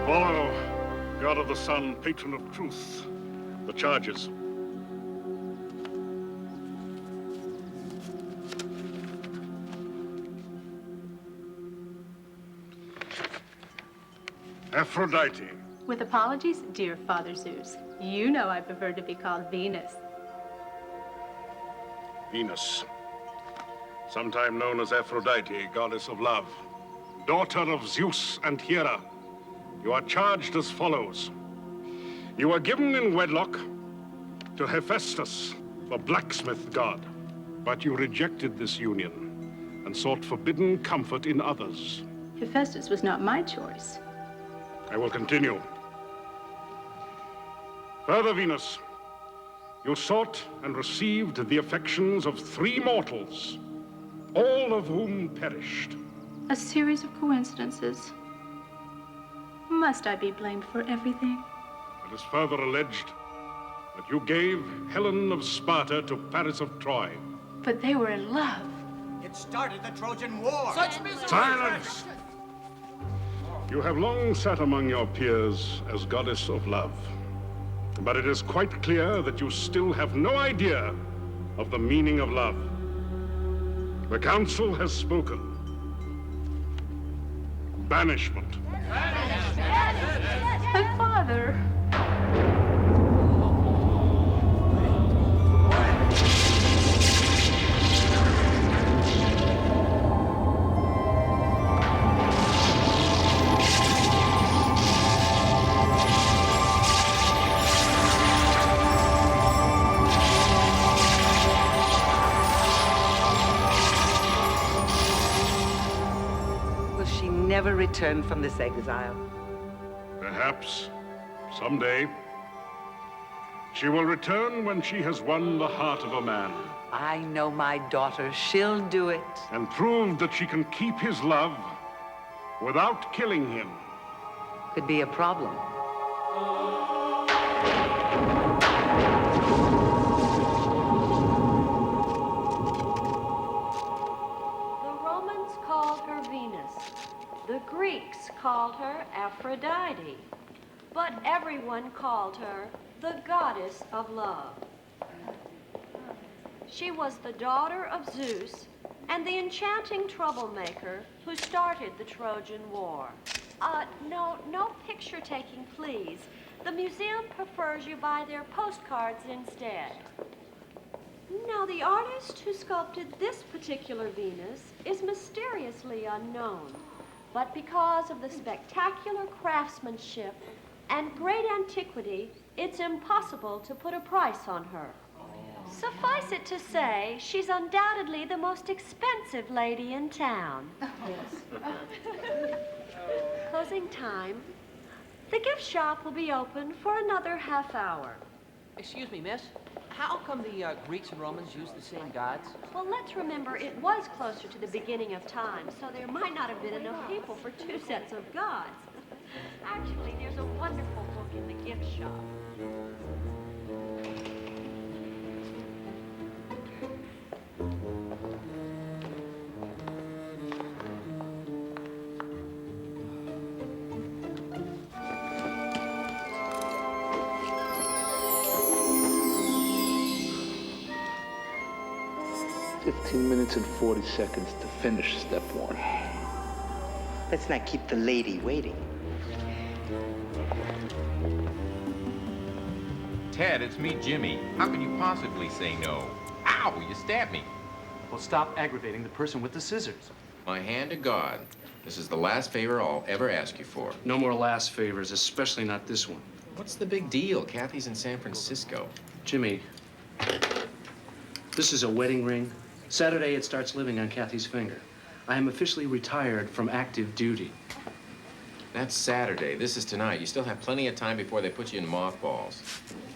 Apollo, god of the sun, patron of truth. The charges. Aphrodite. With apologies, dear Father Zeus. You know I prefer to be called Venus. Venus, sometime known as Aphrodite, goddess of love, daughter of Zeus and Hera. You are charged as follows. You were given in wedlock to Hephaestus, the blacksmith god, but you rejected this union and sought forbidden comfort in others. Hephaestus was not my choice. I will continue. Further, Venus, you sought and received the affections of 3 mortals, all of whom perished. A series of coincidences. Must I be blamed for everything? It is further alleged that you gave Helen of Sparta to Paris of Troy. But they were in love. It started the Trojan War. Such misery! Silence! You have long sat among your peers as goddess of love. But it is quite clear that you still have no idea of the meaning of love. The council has spoken. Banishment. My father. Never return from this exile. Perhaps someday she will return when she has won the heart of a man. I know my daughter. She'll do it. And prove that she can keep his love without killing him. Could be a problem. The Greeks called her Aphrodite, but everyone called her the goddess of love. She was the daughter of Zeus and the enchanting troublemaker who started the Trojan War. No picture taking, please. The museum prefers you buy their postcards instead. Now, the artist who sculpted this particular Venus is mysteriously unknown. But because of the spectacular craftsmanship and great antiquity, it's impossible to put a price on her. Suffice it to say, she's undoubtedly the most expensive lady in town. Yes. Closing time. The gift shop will be open for another half hour. Excuse me, miss. How come the Greeks and Romans used the same gods? Well, let's remember it was closer to the beginning of time, so there might not have been enough people for 2 sets of gods. Actually, there's a wonderful book in the gift shop. Minutes and 40 seconds to finish step 1. Let's not keep the lady waiting. Ted, it's me, Jimmy. How could you possibly say no? Ow, you stabbed me. Well, stop aggravating the person with the scissors. My hand to God. This is the last favor I'll ever ask you for. No more last favors, especially not this one. What's the big deal? Kathy's in San Francisco. Jimmy, this is a wedding ring. Saturday, it starts living on Kathy's finger. I am officially retired from active duty. That's Saturday. This is tonight. You still have plenty of time before they put you in mothballs.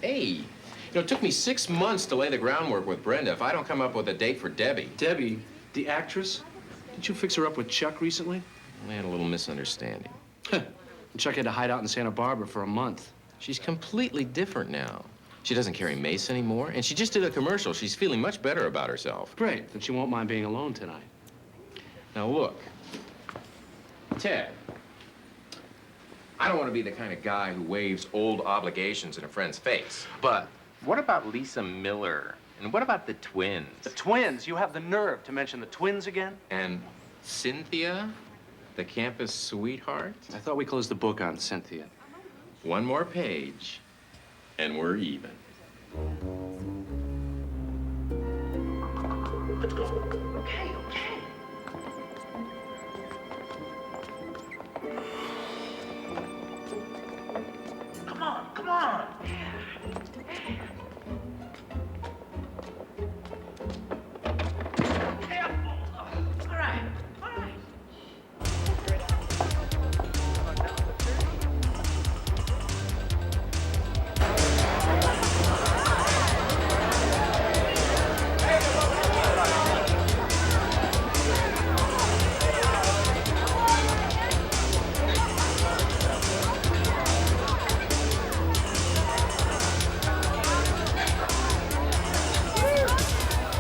Hey, you know, it took me 6 months to lay the groundwork with Brenda. If I don't come up with a date for Debbie. Debbie, the actress? Didn't you fix her up with Chuck recently? We had a little misunderstanding. Chuck had to hide out in Santa Barbara for a month. She's completely different now. She doesn't carry mace anymore, and she just did a commercial. She's feeling much better about herself. Great, then she won't mind being alone tonight. Now look, Ted, I don't want to be the kind of guy who waves old obligations in a friend's face. But What about Lisa Miller? And what about the twins? the twins, you have the nerve to mention the twins again? And Cynthia, the campus sweetheart? I thought we closed the book on Cynthia. One more page, and we're even. Okay, okay. Come on, come on. Careful. All right, all right.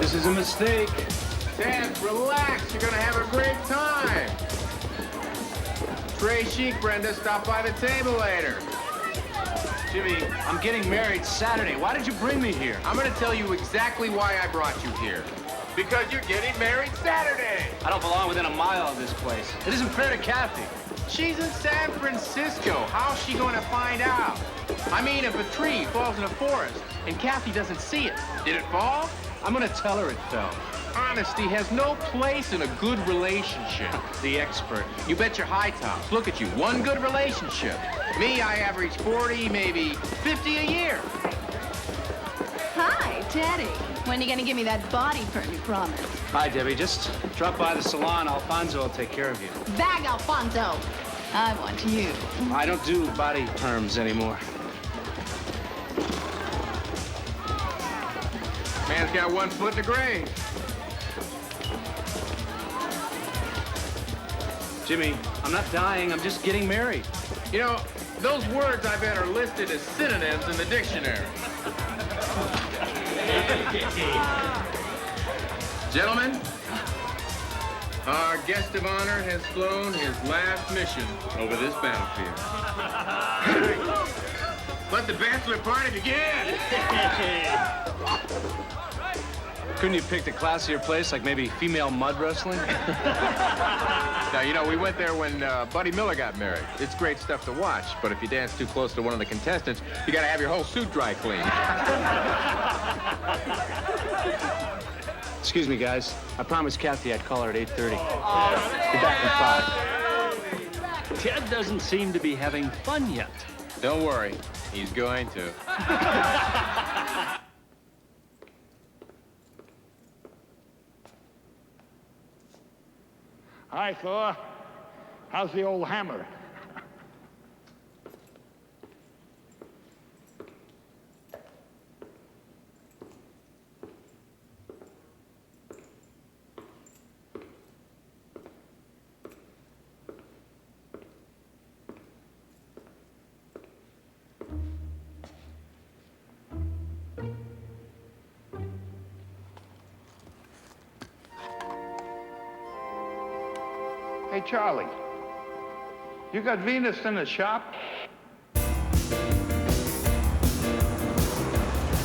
This is a mistake. Dad, relax. You're gonna have a great time. Trey Chic, Brenda, stop by the table later. Jimmy, I'm getting married Saturday. Why did you bring me here? I'm gonna tell you exactly why I brought you here. Because you're getting married Saturday. I don't belong within a mile of this place. It isn't fair to Kathy. She's in San Francisco. How's she going to find out? I mean, if a tree falls in a forest and Kathy doesn't see it, did it fall? I'm gonna tell her it fell. Honesty has no place in a good relationship. The expert. You bet your high tops. Look at you, one good relationship. Me, I average 40, maybe 50 a year. Hi, Teddy. When are you gonna give me that body perm you promised? Hi, Debbie. Just drop by the salon. Alfonso will take care of you. Bag Alfonso. I want you. I don't do body perms anymore. Man's got one foot in the grave. Jimmy, I'm not dying. I'm just getting married. You know, those words I bet are listed as synonyms in the dictionary. Gentlemen, our guest of honor has flown his last mission over this battlefield. Let the bachelor party begin! Couldn't you pick a classier place, like maybe female mud wrestling? Now, you know, we went there when Buddy Miller got married. It's great stuff to watch, but if you dance too close to one of the contestants, you gotta have your whole suit dry cleaned. Excuse me, guys. I promised Kathy I'd call her at 8:30. Be back in 5. Ted doesn't seem to be having fun yet. Don't worry, he's going to. Hi, Thor. How's the old hammer? Hey, Charlie, you got Venus in the shop?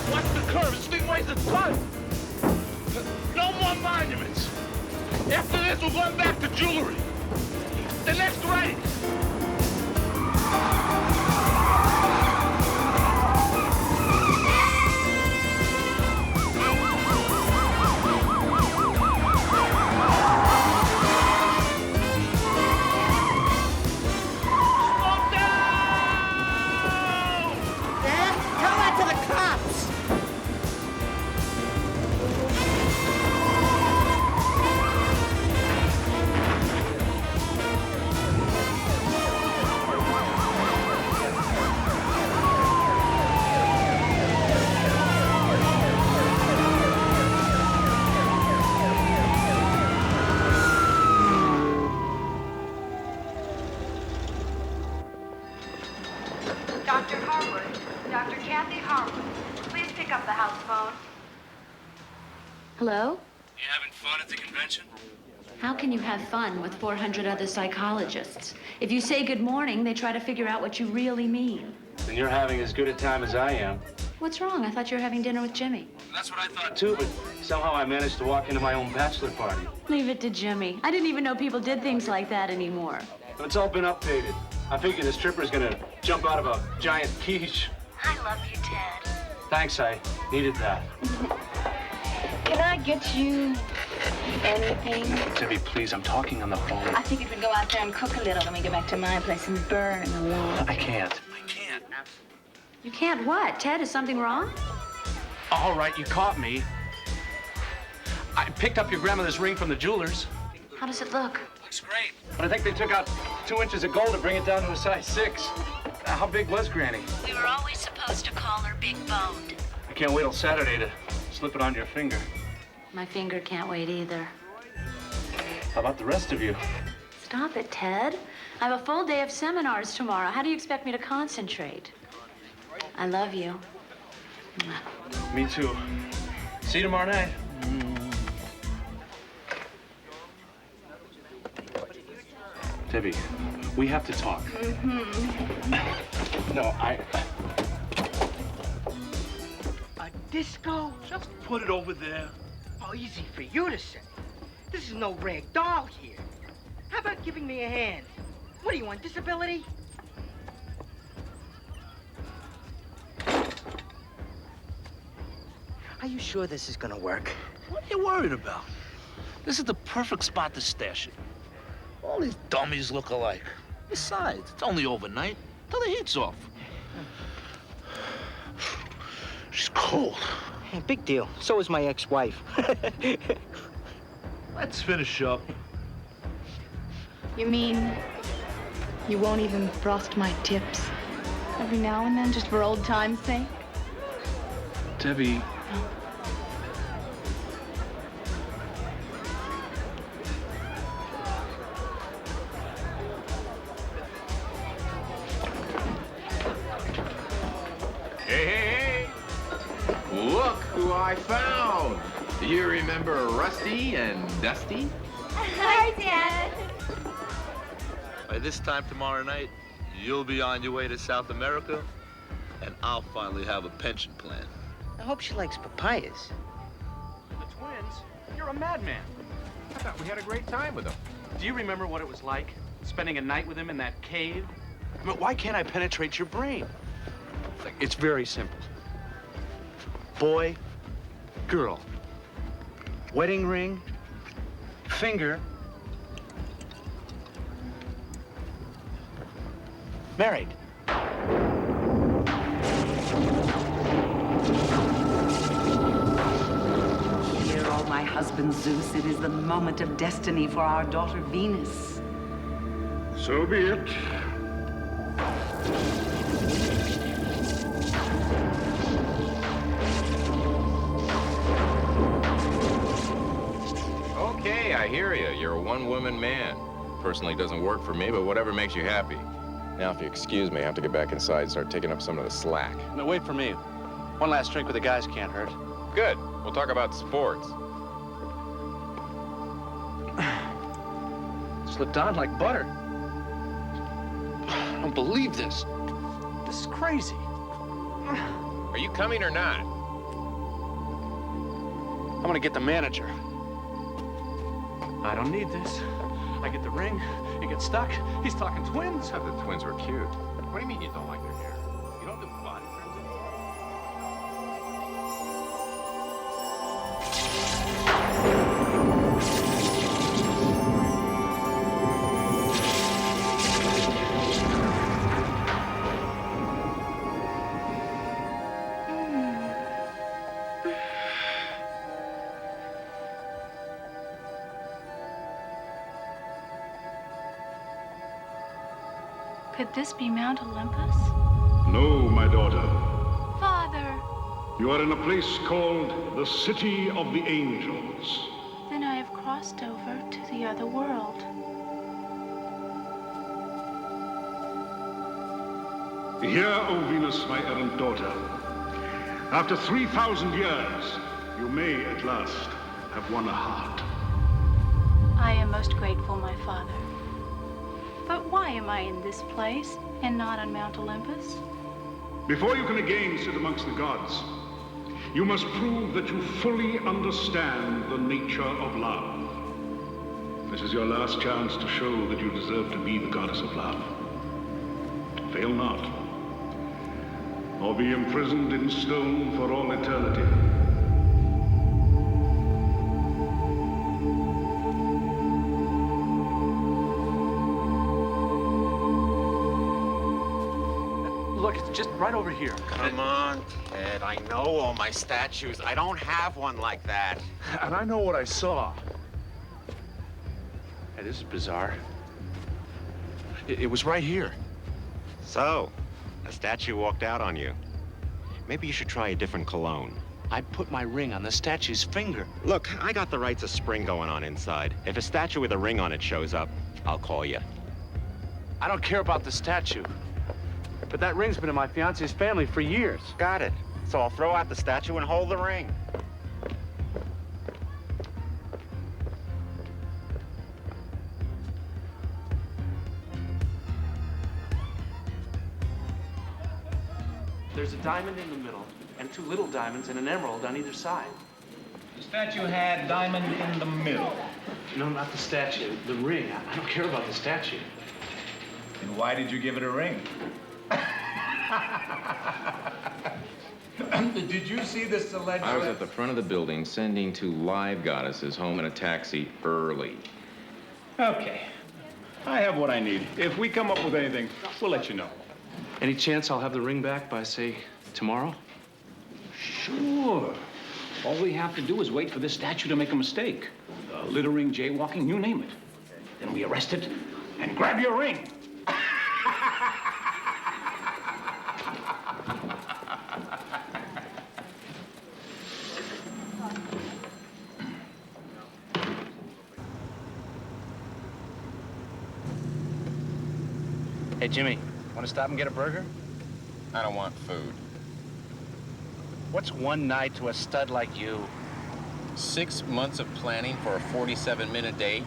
Watch the curve. This thing weighs a ton. No more monuments. After this, we're going back to jewelry. The next race. Dr. Harwood, Dr. Kathy Harwood, please pick up the house phone. Hello? You having fun at the convention? How can you have fun with 400 other psychologists? If you say good morning, they try to figure out what you really mean. Then you're having as good a time as I am. What's wrong? I thought you were having dinner with Jimmy. That's what I thought too, but somehow I managed to walk into my own bachelor party. Leave it to Jimmy. I didn't even know people did things like that anymore. It's all been updated. I figure the stripper's gonna jump out of a giant quiche. I love you, Ted. Thanks, I needed that. Can I get you anything? Debbie, please, I'm talking on the phone. I think you could go out there and cook a little, then we go back to my place and burn the wall. I can't. You can't what? Ted, is something wrong? All right, you caught me. I picked up your grandmother's ring from the jeweler's. How does it look? Looks great. But I think they took out 2 inches of gold to bring it down to a size 6. How big was Granny? We were always supposed to call her big boned. I can't wait till Saturday to slip it on your finger. My finger can't wait either. How about the rest of you? Stop it, Ted. I have a full day of seminars tomorrow. How do you expect me to concentrate? I love you. Me too. See you tomorrow night. Debbie, we have to talk. No, A disco? Just put it over there. Oh, easy for you to say. This is no rag doll here. How about giving me a hand? What do you want, disability? Are you sure this is gonna work? What are you worried about? This is the perfect spot to stash it. All these dummies look alike. Besides, it's only overnight, till the heat's off. She's cold. Hey, big deal. So is my ex-wife. Let's finish up. You mean you won't even frost my tips every now and then, just for old time's sake? Debbie. Hey! Look who I found! Do you remember Rusty and Dusty? Hi, Dad. By this time tomorrow night, you'll be on your way to South America, and I'll finally have a pension plan. I hope she likes papayas. The twins? You're a madman. I thought we had a great time with them. Do you remember what it was like, spending a night with him in that cave? I mean, why can't I penetrate your brain? It's very simple. Boy, girl. Wedding ring, finger, married. Dear all my husband Zeus, it is the moment of destiny for our daughter Venus. So be it. Okay, I hear you. You're a one-woman man. Personally, doesn't work for me, but whatever makes you happy. Now, if you excuse me, I have to get back inside and start taking up some of the slack. No, wait for me. One last drink with the guys can't hurt. Good. We'll talk about sports. Slipped on like butter. I don't believe this. This is crazy. Are you coming or not? I'm gonna get the manager. I don't need this. I get the ring, he gets stuck, he's talking twins. I thought the twins were cute. What do you mean you don't like their hair? You don't do body trims Could this be Mount Olympus? No, my daughter. Father! You are in a place called the City of the Angels. Then I have crossed over to the other world. Hear, O Venus, my errant daughter. After 3,000 years, you may at last have won a heart. I I am most grateful, my father. But why am I in this place and not on Mount Olympus? Before you can again sit amongst the gods, you must prove that you fully understand the nature of love. This is your last chance to show that you deserve to be the goddess of love. Fail not, or be imprisoned in stone for all eternity. Look, it's just right over here. Come on, Ted. I know all my statues. I don't have one like that. And I know what I saw. Hey, this is bizarre. It was right here. So, a statue walked out on you. Maybe you should try a different cologne. I put my ring on the statue's finger. Look, I got the rights of spring going on inside. If a statue with a ring on it shows up, I'll call you. I don't care about the statue. But that ring's been in my fiance's family for years. Got it. So I'll throw out the statue and hold the ring. There's a diamond in the middle, and two little diamonds and an emerald on either side. The statue had diamond in the middle. No, not the statue. The ring. I don't care about the statue. And why did you give it a ring? Did you see the celestial? I was at the front of the building sending two live goddesses home in a taxi early. Okay. I have what I need. If we come up with anything, we'll let you know. Any chance I'll have the ring back by, say, tomorrow? Sure. All we have to do is wait for this statue to make a mistake. Littering, jaywalking, you name it. Then we arrest it and grab your ring. Hey, Jimmy, want to stop and get a burger? I don't want food. What's one night to a stud like you? 6 months of planning for a 47-minute date?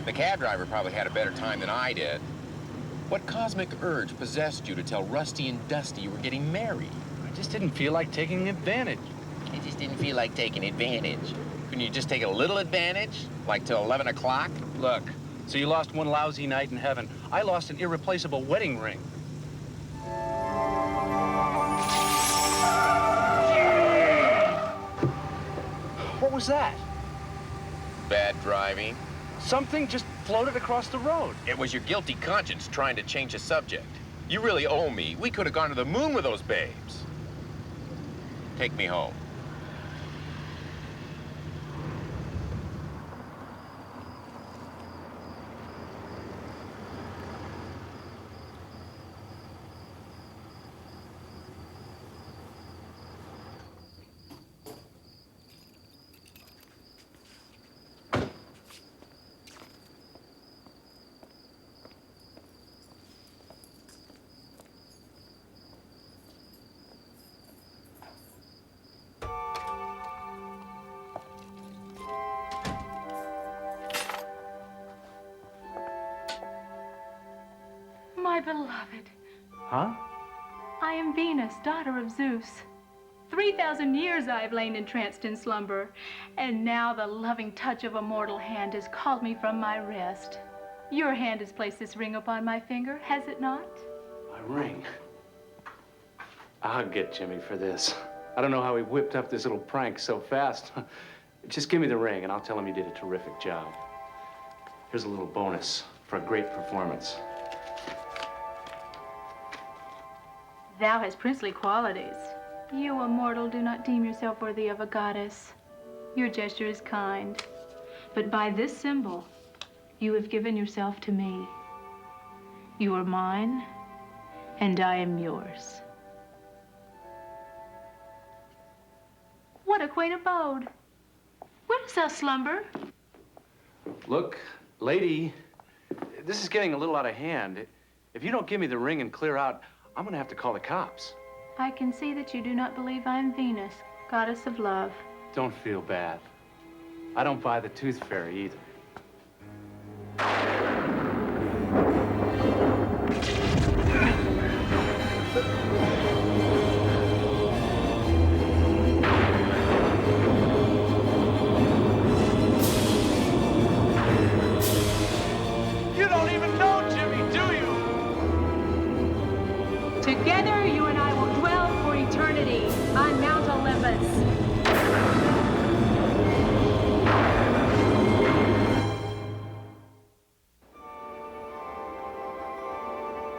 The cab driver probably had a better time than I did. What cosmic urge possessed you to tell Rusty and Dusty you were getting married? I just didn't feel like taking advantage. I just didn't feel like taking advantage. Couldn't you just take a little advantage? Like till 11 o'clock? Look, so you lost one lousy night in heaven. I lost an irreplaceable wedding ring. What was that? Bad driving. Something just floated across the road. It was your guilty conscience trying to change the subject. You really owe me. We could have gone to the moon with those babes. Take me home. My beloved. Huh? I am Venus, daughter of Zeus. 3,000 years I have lain entranced in slumber, and now the loving touch of a mortal hand has called me from my rest. Your hand has placed this ring upon my finger, has it not? My ring? I'll get Jimmy for this. I don't know how he whipped up this little prank so fast. Just give me the ring, and I'll tell him you did a terrific job. Here's a little bonus for a great performance. Thou hast princely qualities. You, a mortal, do not deem yourself worthy of a goddess. Your gesture is kind. But by this symbol, you have given yourself to me. You are mine, and I am yours. What a quaint abode. Where dost thou slumber? Look, lady, this is getting a little out of hand. If you don't give me the ring and clear out, I'm gonna have to call the cops. I can see that you do not believe I am Venus, goddess of love. Don't feel bad. I don't buy the tooth fairy either. You don't even know Jimmy, do you? Together, you and I will dwell for eternity on Mount Olympus.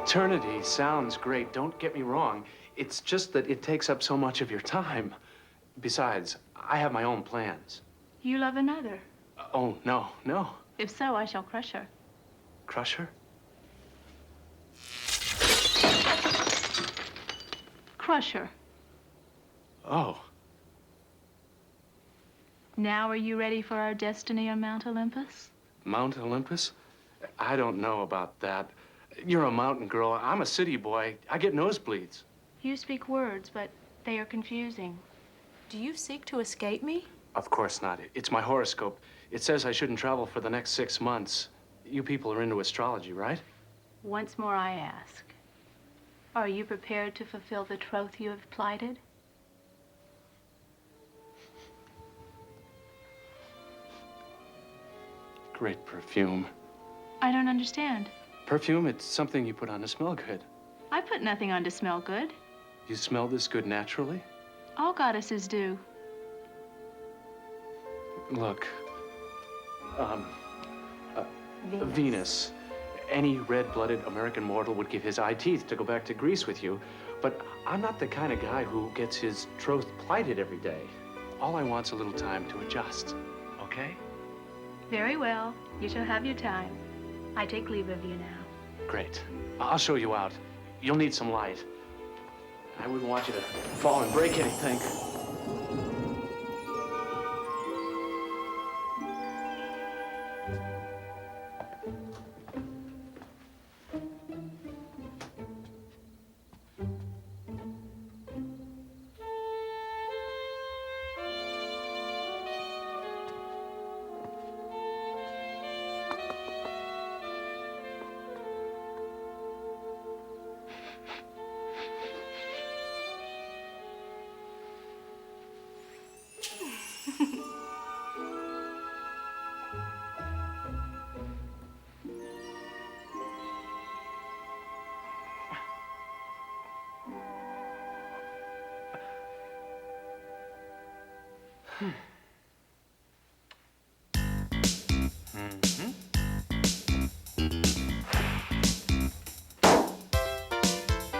Eternity sounds great, don't get me wrong. It's just that it takes up so much of your time. Besides, I have my own plans. You love another. Oh, no, no. If so, I shall crush her. Crush her? Crush her. Oh. Now are you ready for our destiny on Mount Olympus? Mount Olympus? I don't know about that. You're a mountain girl. I'm a city boy. I get nosebleeds. You speak words, but they are confusing. Do you seek to escape me? Of course not. It's my horoscope. It says I shouldn't travel for the next 6 months. You people are into astrology, right? Once more I ask, are you prepared to fulfill the troth you have plighted? Great perfume. I don't understand. Perfume, it's something you put on to smell good. I put nothing on to smell good. You smell this good naturally? All goddesses do. Look, Venus. Any red-blooded American mortal would give his eye teeth to go back to Greece with you, but I'm not the kind of guy who gets his troth plighted every day. All I want's a little time to adjust, okay? Very well. You shall have your time. I take leave of you now. Great. I'll show you out. You'll need some light. I wouldn't want you to fall and break anything.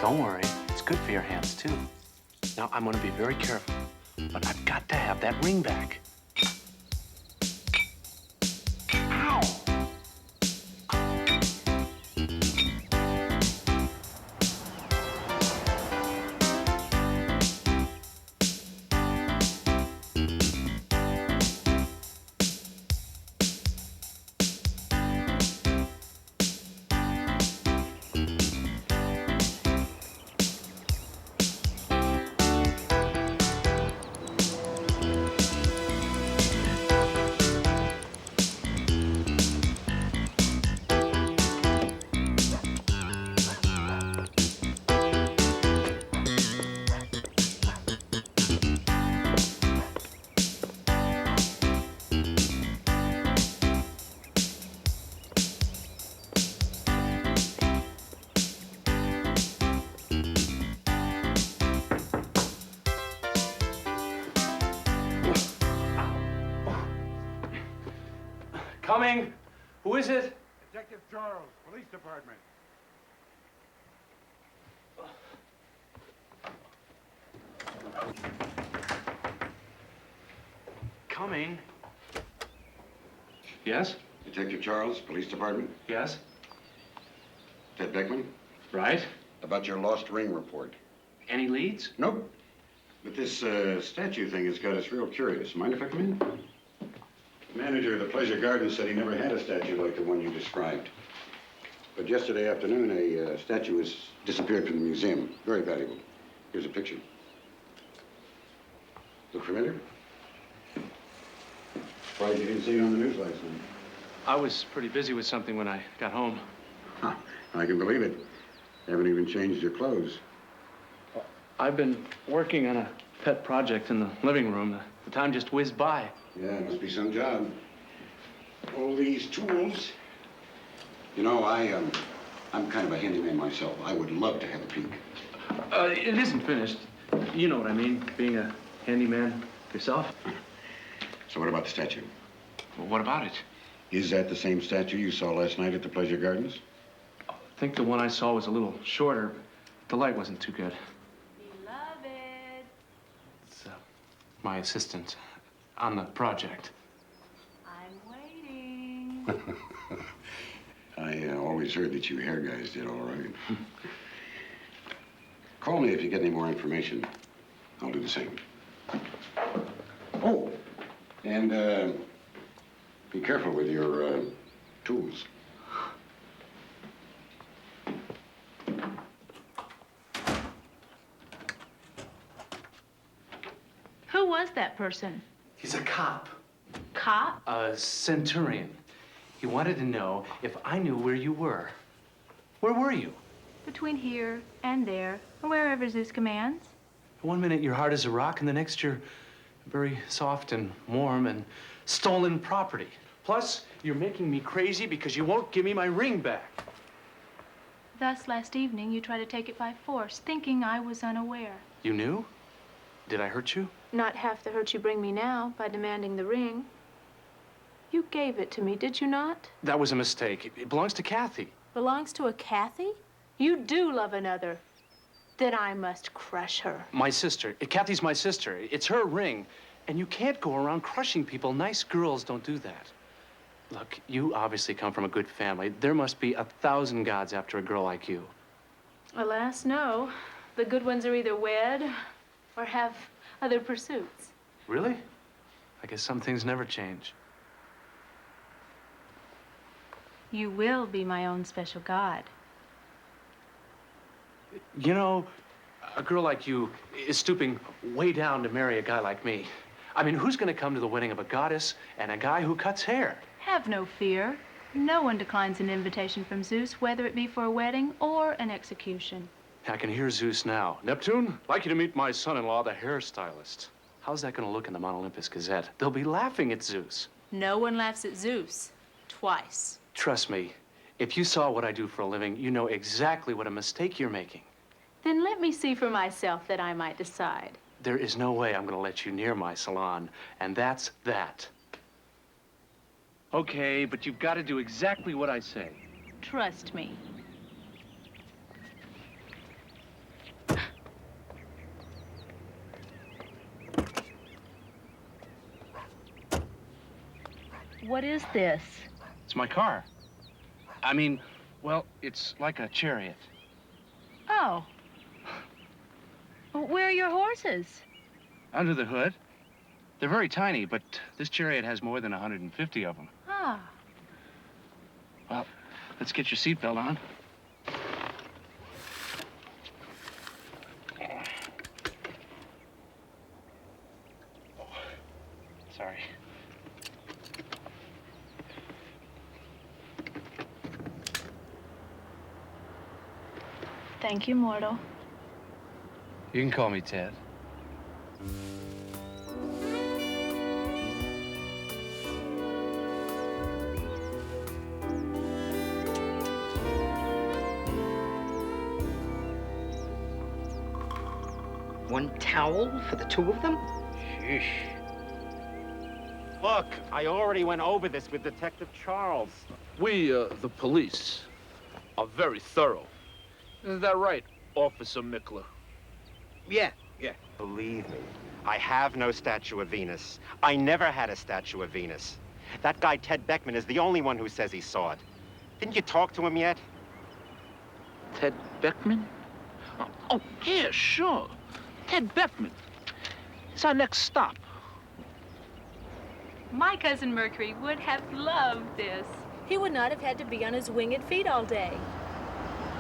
Don't worry, it's good for your hands, too. Now, I'm gonna be very careful, but I've got to have that ring back. Ow! Coming. Who is it? Detective Charles, Police Department. Coming. Yes? Detective Charles, Police Department. Yes? Ted Beckman. Right. About your lost ring report. Any leads? Nope. But this statue thing has got us real curious. Mind if I come in? The manager of the Pleasure Garden said he never had a statue like the one you described. But yesterday afternoon, a statue has disappeared from the museum. Very valuable. Here's a picture. Look familiar? Surprised you didn't see it on the news last night. I was pretty busy with something when I got home. Huh. I can believe it. You haven't even changed your clothes. I've been working on a pet project in the living room. The time just whizzed by. Yeah, it must be some job. All these tools. You know, I'm kind of a handyman myself. I would love to have a peek. It isn't finished. You know what I mean, being a handyman yourself. So what about the statue? Well, what about it? Is that the same statue you saw last night at the Pleasure Gardens? I think the one I saw was a little shorter, but the light wasn't too good. Beloved. It's my assistant on the project. I'm waiting. I always heard that you hair guys did all right. Call me if you get any more information. I'll do the same. Oh, and be careful with your tools. Who was that person? He's a cop. Cop? A centurion. He wanted to know if I knew where you were. Where were you? Between here and there, or wherever Zeus commands. One minute you're hard as a rock, and the next you're very soft and warm and stolen property. Plus, you're making me crazy because you won't give me my ring back. Thus, last evening, you tried to take it by force, thinking I was unaware. You knew? Did I hurt you? Not half the hurt you bring me now by demanding the ring. You gave it to me, did you not? That was a mistake. It belongs to Kathy. Belongs to a Kathy? You do love another. Then I must crush her. My sister. Kathy's my sister. It's her ring. And you can't go around crushing people. Nice girls don't do that. Look, you obviously come from a good family. There must be 1,000 gods after a girl like you. Alas, no. The good ones are either wed or have other pursuits. Really? I guess some things never change. You will be my own special god. You know, a girl like you is stooping way down to marry a guy like me. I mean, who's going to come to the wedding of a goddess and a guy who cuts hair? Have no fear. No one declines an invitation from Zeus, whether it be for a wedding or an execution. I can hear Zeus now. Neptune, I'd like you to meet my son-in-law, the hairstylist. How's that going to look in the Mount Olympus Gazette? They'll be laughing at Zeus. No one laughs at Zeus. Twice. Trust me, if you saw what I do for a living, you know exactly what a mistake you're making. Then let me see for myself that I might decide. There is no way I'm going to let you near my salon, and that's that. Okay, but you've got to do exactly what I say. Trust me. What is this? It's my car. I mean, well, it's like a chariot. Oh. Where are your horses? Under the hood. They're very tiny, but this chariot has more than 150 of them. Ah. Well, let's get your seatbelt on. Sorry. Thank you, mortal. You can call me Ted. One towel for the two of them? Sheesh. Look, I already went over this with Detective Charles. We, the police, are very thorough. Isn't that right, Officer Mickler? Yeah. Believe me, I have no statue of Venus. I never had a statue of Venus. That guy, Ted Beckman, is the only one who says he saw it. Didn't you talk to him yet? Ted Beckman? Oh, yeah, sure. Ted Beckman. It's our next stop. My cousin Mercury would have loved this. He would not have had to be on his winged feet all day.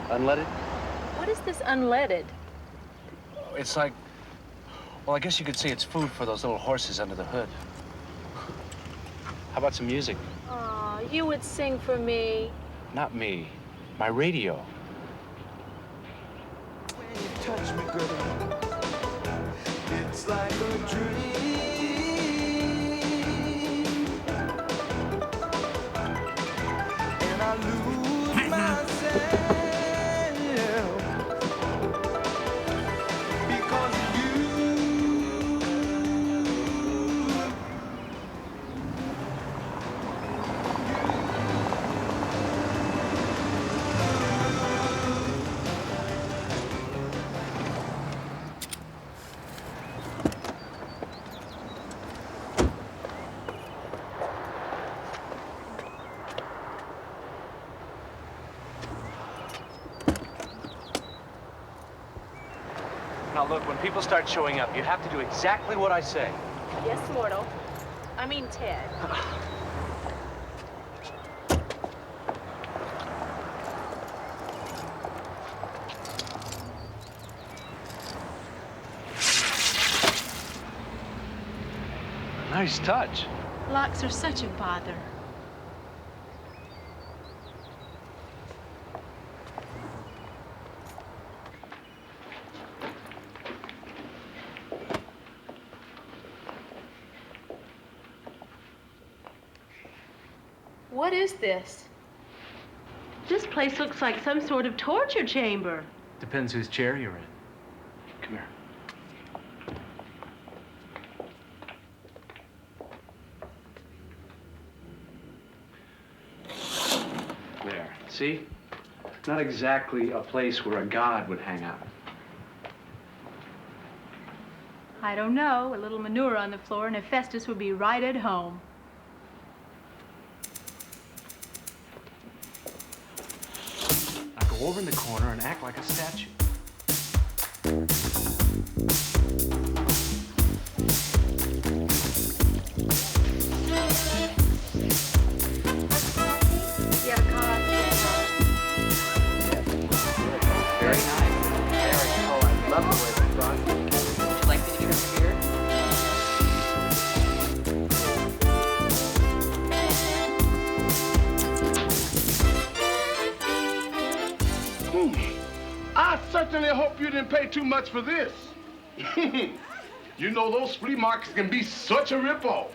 Unleaded? What is this unleaded? It's like, well, I guess you could say it's food for those little horses under the hood. How about some music? Aw, you would sing for me. Not me. My radio. When you touch me, girl, it's like a dream. And I lose myself because of you. Now look, when people start showing up, you have to do exactly what I say. Yes, mortal. I mean Ted. Nice touch. Locks are such a bother. What is this? This place looks like some sort of torture chamber. Depends whose chair you're in. Come here. There. See? Not exactly a place where a god would hang out. I don't know. A little manure on the floor and Hephaestus would be right at home. Now go over in the corner and act like a statue. You have a card? Very nice. Very cool. I love the way it's done. Would you like me to give you a beer? I certainly hope you didn't pay too much for this. You know, those flea markets can be such a ripoff.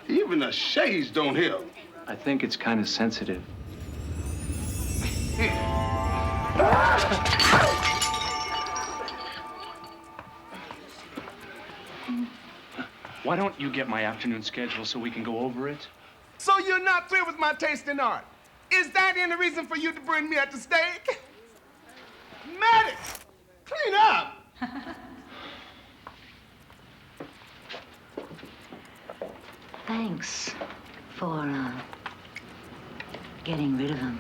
Even the shades don't help. I think it's kind of sensitive. Why don't you get my afternoon schedule so we can go over it? So you're not through with my taste in art? Is that any reason for you to bring me at the stake? Maddox, clean up! Thanks for getting rid of him.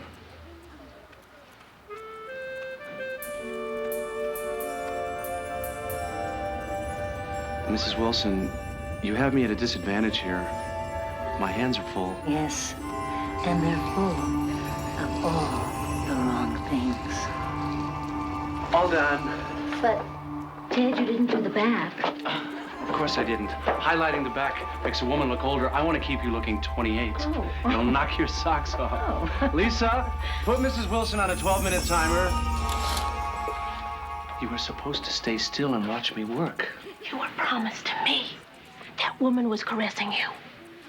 Mrs. Wilson, you have me at a disadvantage here. My hands are full. Yes, and they're full of all the wrong things. All done. But, Ted, you didn't do the back. Of course I didn't. Highlighting the back makes a woman look older. I want to keep you looking 28. Oh. It'll knock your socks off. Oh. Lisa, put Mrs. Wilson on a 12-minute timer. You were supposed to stay still and watch me work. You were promised to me. That woman was caressing you.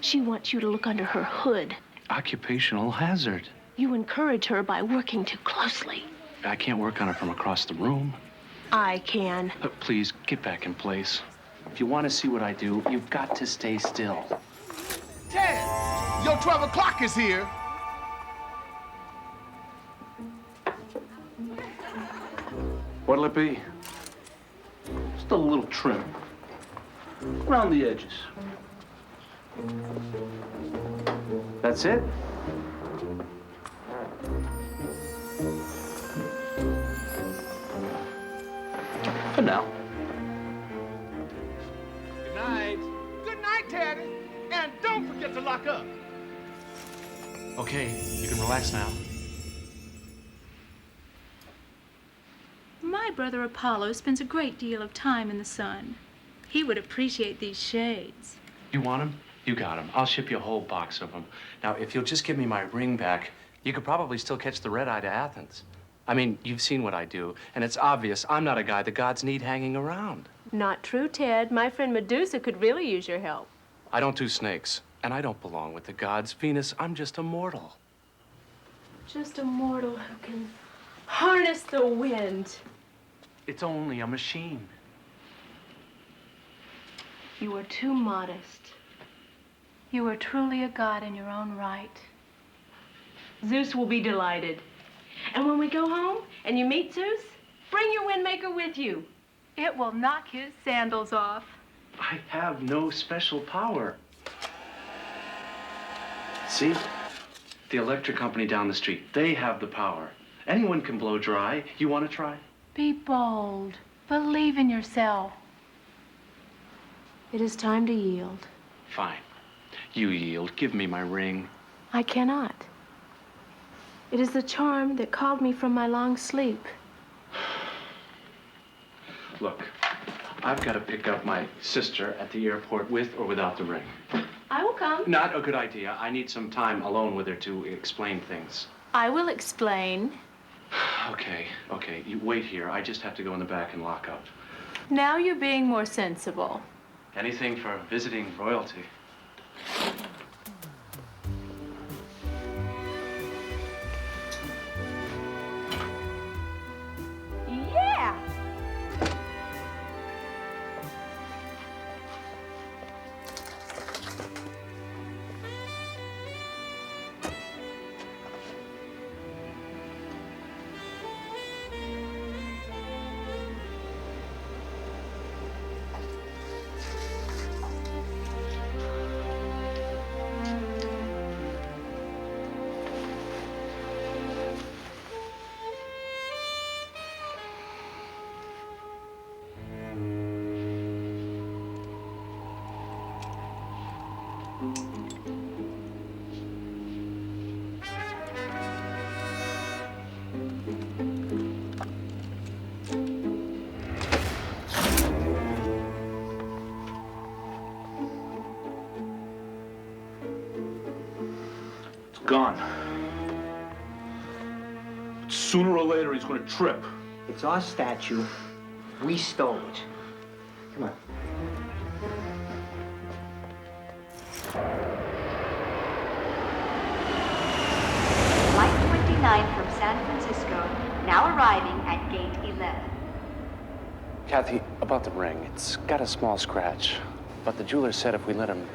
She wants you to look under her hood. Occupational hazard. You encourage her by working too closely. I can't work on it from across the room. I can. Please, get back in place. If you want to see what I do, you've got to stay still. Ted, your 12 o'clock is here. What'll it be? Just a little trim. Around the edges. That's it? For now. Good night. Good night, Teddy. And don't forget to lock up. Okay, you can relax now. My brother Apollo spends a great deal of time in the sun. He would appreciate these shades. You want him? You got them. I'll ship you a whole box of them. Now, if you'll just give me my ring back, you could probably still catch the red-eye to Athens. I mean, you've seen what I do, and it's obvious I'm not a guy the gods need hanging around. Not true, Ted. My friend Medusa could really use your help. I don't do snakes, and I don't belong with the gods. Venus, I'm just a mortal. Just a mortal who can harness the wind. It's only a machine. You are too modest. You are truly a god in your own right. Zeus will be delighted. And when we go home and you meet Zeus, bring your windmaker with you. It will knock his sandals off. I have no special power. See? The electric company down the street, they have the power. Anyone can blow dry. You want to try? Be bold. Believe in yourself. It is time to yield. Fine. You yield. Give me my ring. I cannot. It is the charm that called me from my long sleep. Look, I've got to pick up my sister at the airport with or without the ring. I will come. Not a good idea. I need some time alone with her to explain things. I will explain. Okay. You wait here. I just have to go in the back and lock up. Now you're being more sensible. Anything for visiting royalty. Yeah! Gone. Sooner or later, he's gonna trip. It's our statue. We stole it. Come on. Flight 29 from San Francisco, now arriving at gate 11. Kathy, about the ring, it's got a small scratch. But the jeweler said if we let him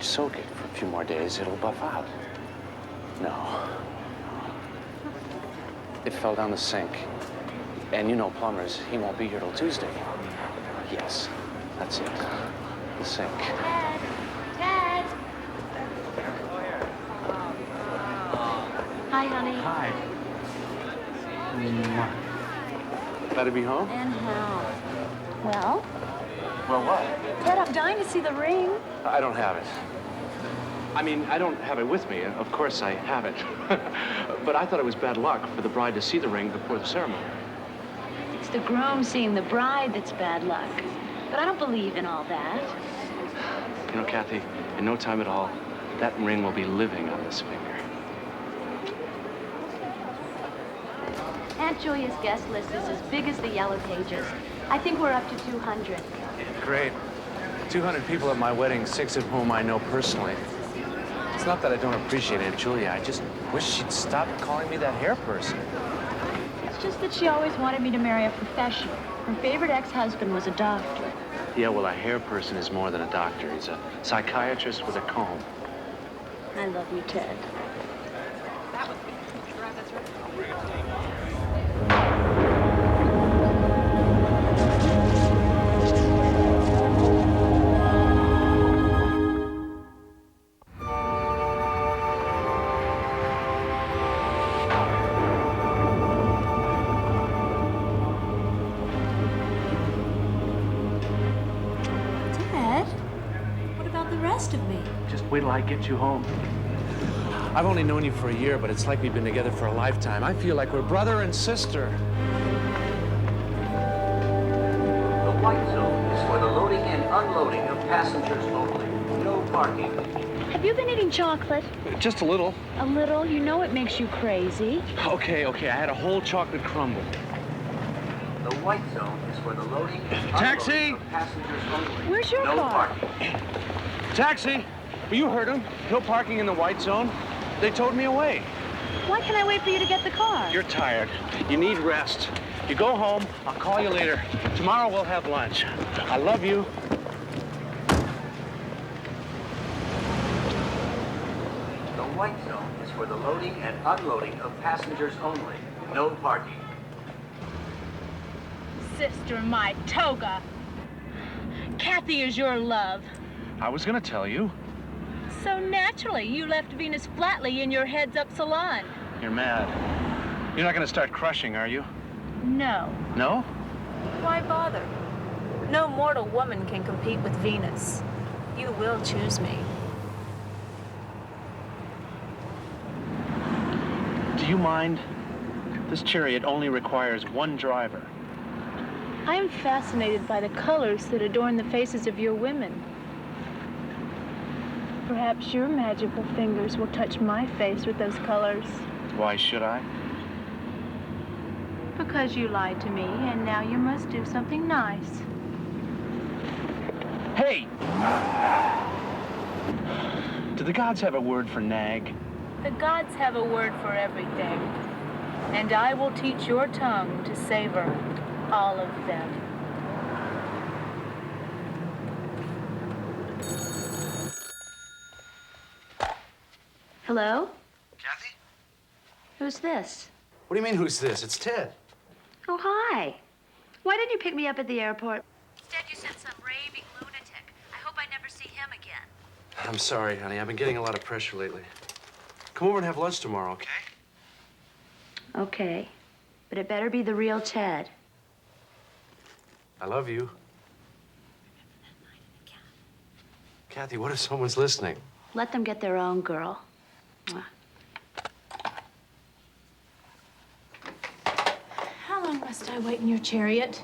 soak it for a few more days, it'll buff out. No. It fell down the sink. And you know plumbers, he won't be here till Tuesday. Yes, that's it. The sink. Ted! Hi, honey. Hi. Glad to be home? And how? Well? Well, what? Ted, I'm dying to see the ring. I don't have it. I mean, I don't have it with me. Of course I have it. But I thought it was bad luck for the bride to see the ring before the ceremony. It's the groom seeing the bride that's bad luck. But I don't believe in all that. You know, Kathy, in no time at all, that ring will be living on this finger. Aunt Julia's guest list is as big as the Yellow Pages. I think we're up to 200. Great. 200 people at my wedding, 6 of whom I know personally. It's not that I don't appreciate Aunt Julia. I just wish she'd stop calling me that hair person. It's just that she always wanted me to marry a professional. Her favorite ex-husband was a doctor. Yeah, well, a hair person is more than a doctor. He's a psychiatrist with a comb. I love you, Ted. Wait till I get you home. I've only known you for a year, but it's like we've been together for a lifetime. I feel like we're brother and sister. The white zone is for the loading and unloading of passengers only. No parking. Have you been eating chocolate? Just a little. A little? You know it makes you crazy. Okay, I had a whole chocolate crumble. The white zone is for the loading and Taxi! unloading of passengers only. Where's your no car? parking. Taxi! Well, you heard him. No parking in the white zone. They towed me away. Why can't I wait for you to get the car? You're tired. You need rest. You go home. I'll call you later. Tomorrow we'll have lunch. I love you. The white zone is for the loading and unloading of passengers only. No parking. Sister, my toga. Kathy is your love. I was gonna tell you. So naturally, you left Venus flatly in your heads-up salon. You're mad. You're not gonna start crushing, are you? No. No? Why bother? No mortal woman can compete with Venus. You will choose me. Do you mind? This chariot only requires one driver. I am fascinated by the colors that adorn the faces of your women. Perhaps your magical fingers will touch my face with those colors. Why should I? Because you lied to me, and now you must do something nice. Hey! Do the gods have a word for nag? The gods have a word for everything, and I will teach your tongue to savor all of them. Hello? Kathy? Who's this? What do you mean, who's this? It's Ted. Oh, hi. Why didn't you pick me up at the airport? Instead, you sent some raving lunatic. I hope I never see him again. I'm sorry, honey. I've been getting a lot of pressure lately. Come over and have lunch tomorrow, okay? Okay. But it better be the real Ted. I love you. Kathy, what if someone's listening? Let them get their own girl. Mwah. How long must I wait in your chariot?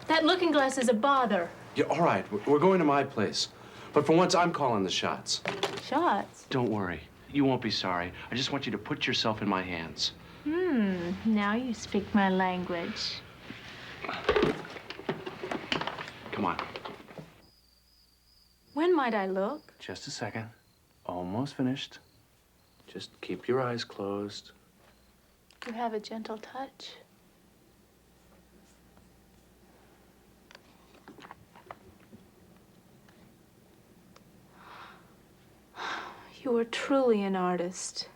That looking glass is a bother. Yeah, all right. We're going to my place. But for once, I'm calling the shots. Shots? Don't worry. You won't be sorry. I just want you to put yourself in my hands. Now you speak my language. Come on. When might I look? Just a second. Almost finished. Just keep your eyes closed. You have a gentle touch. You are truly an artist.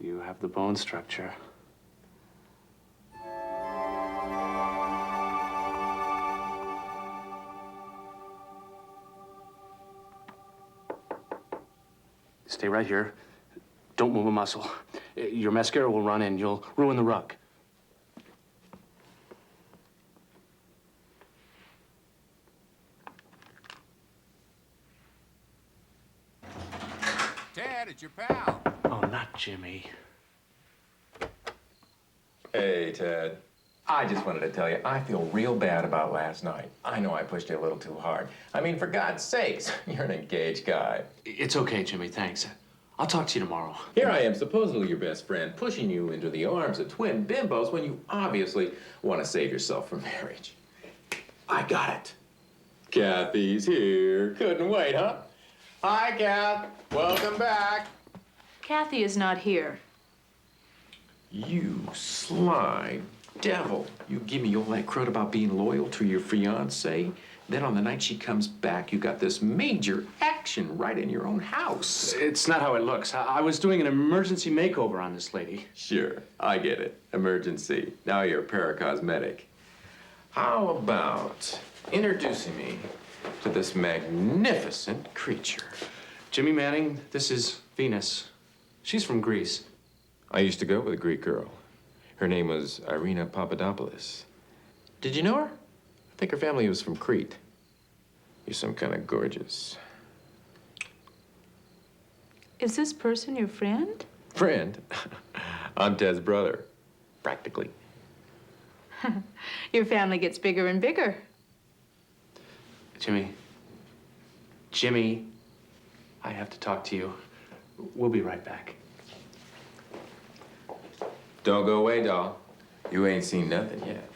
You have the bone structure. Stay right here. Don't move a muscle. Your mascara will run in. You'll ruin the rug. Ted, it's your pal. Oh, not Jimmy. Hey, Ted. I just wanted to tell you, I feel real bad about last night. I know I pushed you a little too hard. I mean, for God's sakes, you're an engaged guy. It's okay, Jimmy, thanks. I'll talk to you tomorrow. Here I am, supposedly your best friend, pushing you into the arms of twin bimbos when you obviously want to save yourself from marriage. I got it. Kathy's here. Couldn't wait, huh? Hi, Kath. Welcome back. Kathy is not here. You sly devil. You give me all that crud about being loyal to your fiancée. Then on the night she comes back, you got this major action right in your own house. It's not how it looks. I was doing an emergency makeover on this lady. Sure, I get it. Emergency. Now you're a paracosmetic. How about introducing me to this magnificent creature? Jimmy Manning, this is Venus. She's from Greece. I used to go with a Greek girl. Her name was Irina Papadopoulos. Did you know her? I think her family was from Crete. You're some kind of gorgeous. Is this person your friend? Friend? I'm Ted's brother, practically. Your family gets bigger and bigger. Jimmy, I have to talk to you. We'll be right back. Don't go away, doll. You ain't seen nothing yet.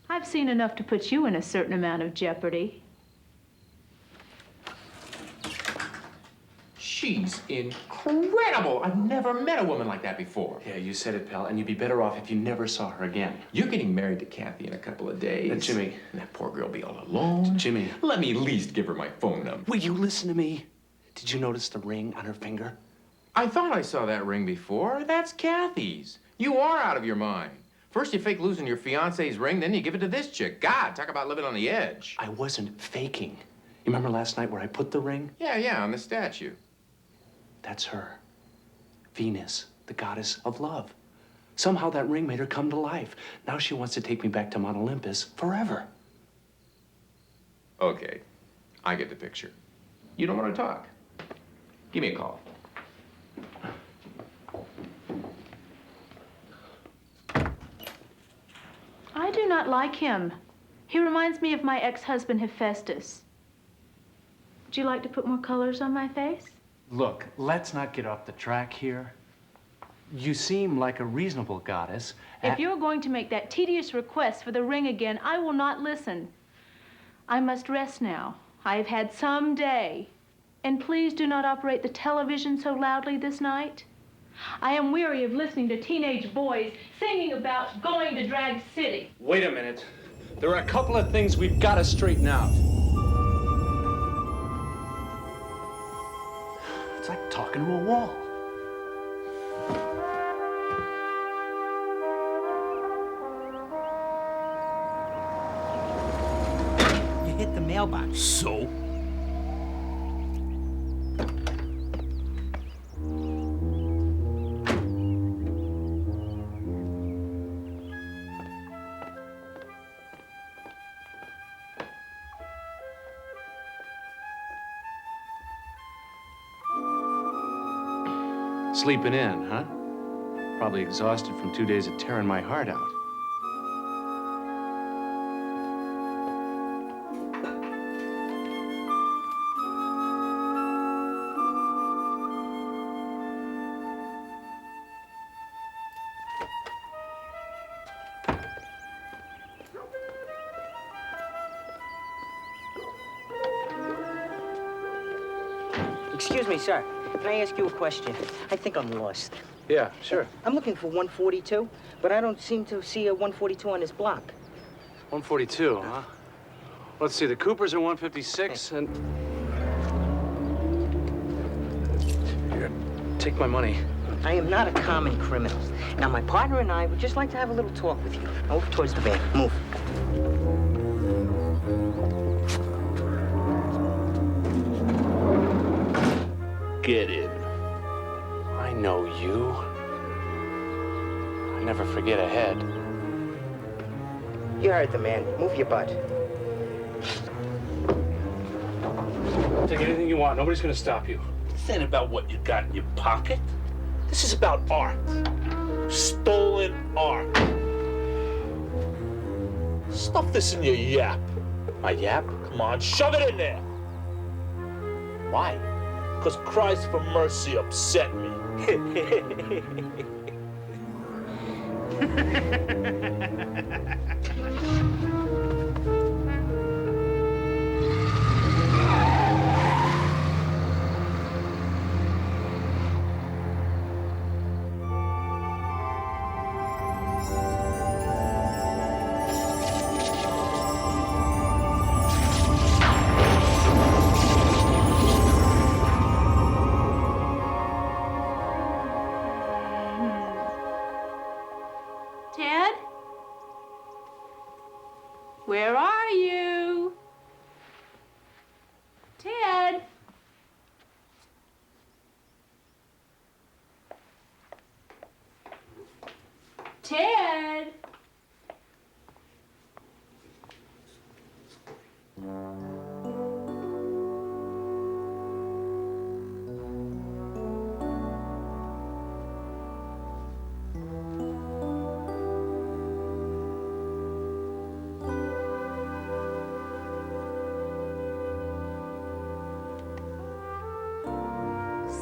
I've seen enough to put you in a certain amount of jeopardy. She's incredible. I've never met a woman like that before. Yeah, you said it, pal, and you'd be better off if you never saw her again. You're getting married to Kathy in a couple of days. Jimmy. And that poor girl will be all alone. Jimmy. Let me at least give her my phone number. Will you listen to me? Did you notice the ring on her finger? I thought I saw that ring before. That's Kathy's. You are out of your mind. First you fake losing your fiance's ring, then you give it to this chick. God, talk about living on the edge. I wasn't faking. You remember last night where I put the ring? Yeah, on the statue. That's her. Venus, the goddess of love. Somehow that ring made her come to life. Now she wants to take me back to Mount Olympus forever. Okay, I get the picture. You don't want to talk. Give me a call. I do not like him. He reminds me of my ex-husband, Hephaestus. Would you like to put more colors on my face? Look, let's not get off the track here. You seem like a reasonable goddess. If you're going to make that tedious request for the ring again, I will not listen. I must rest now. I have had some day. And please do not operate the television so loudly this night. I am weary of listening to teenage boys singing about going to Drag City. Wait a minute. There are a couple of things we've got to straighten out. It's like talking to a wall. You hit the mailbox. So? Sleeping in, huh? Probably exhausted from 2 days of tearing my heart out. Excuse me, sir. Can I ask you a question? I think I'm lost. Yeah, sure. I'm looking for 142, but I don't seem to see a 142 on this block. 142, huh? Let's see, the Coopers are 156, and... Here, take my money. I am not a common criminal. Now, my partner and I would just like to have a little talk with you. Over towards the van. Move. Get in. I know you. I never forget a head. You heard the man. Move your butt. Take anything you want. Nobody's gonna stop you. This ain't about what you got in your pocket. This is about art. Stolen art. Stuff this in your yap. My yap? Come on, shove it in there. Why? Because cries for mercy upset me. Ted? Where are you? Ted? Ted?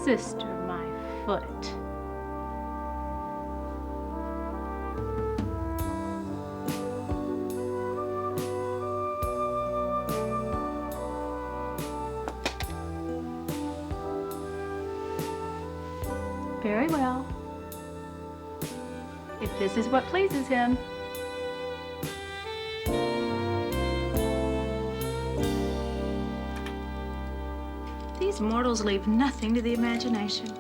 sister, my foot. Very well. If this is what pleases him. These mortals leave nothing to the imagination.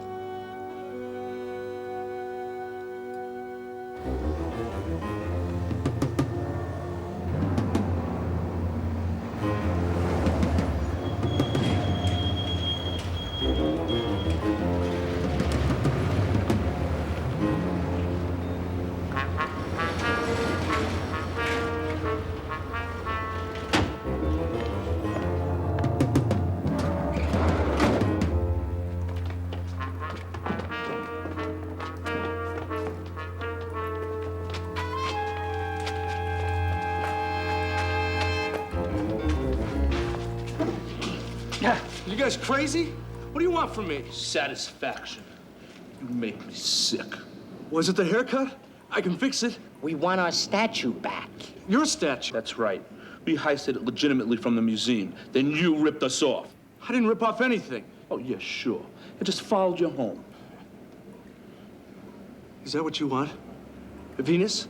You guys crazy? What do you want from me? Satisfaction. You make me sick. Was it the haircut? I can fix it. We want our statue back. Your statue? That's right. We heisted it legitimately from the museum. Then you ripped us off. I didn't rip off anything. Oh, yeah, sure. I just followed you home. Is that what you want? Venus?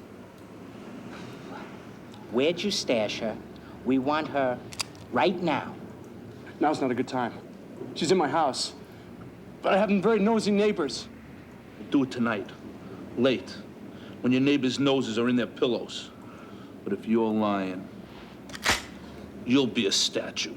Where'd you stash her? We want her right now. Now's not a good time. She's in my house. But I have very nosy neighbors. Do it tonight. Late. When your neighbors' noses are in their pillows. But if you're lying, you'll be a statue.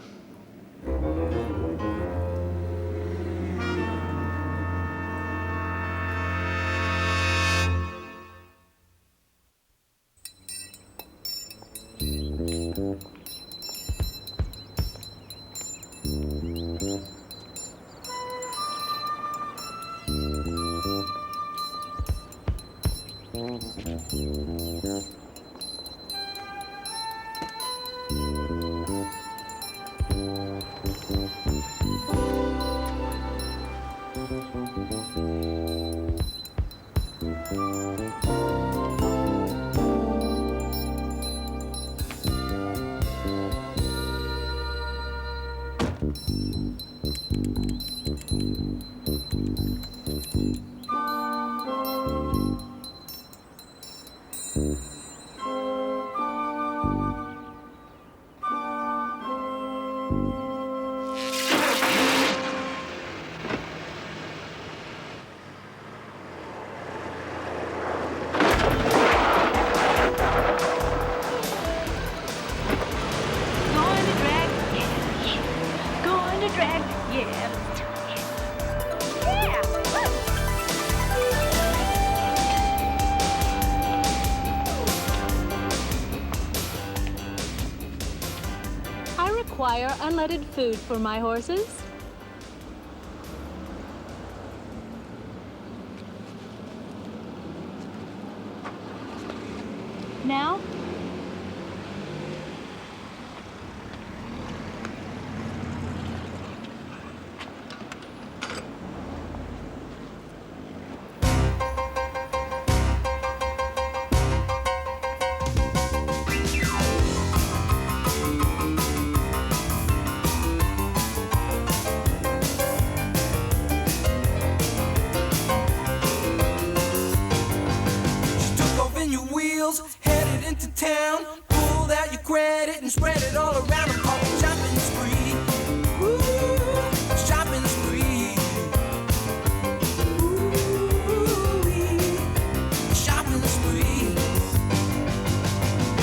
Unleaded food for my horses. Now, headed into town, pulled out your credit and spread it all around. I'm calling shopping spree. Ooh, shopping spree. Ooh, shopping spree.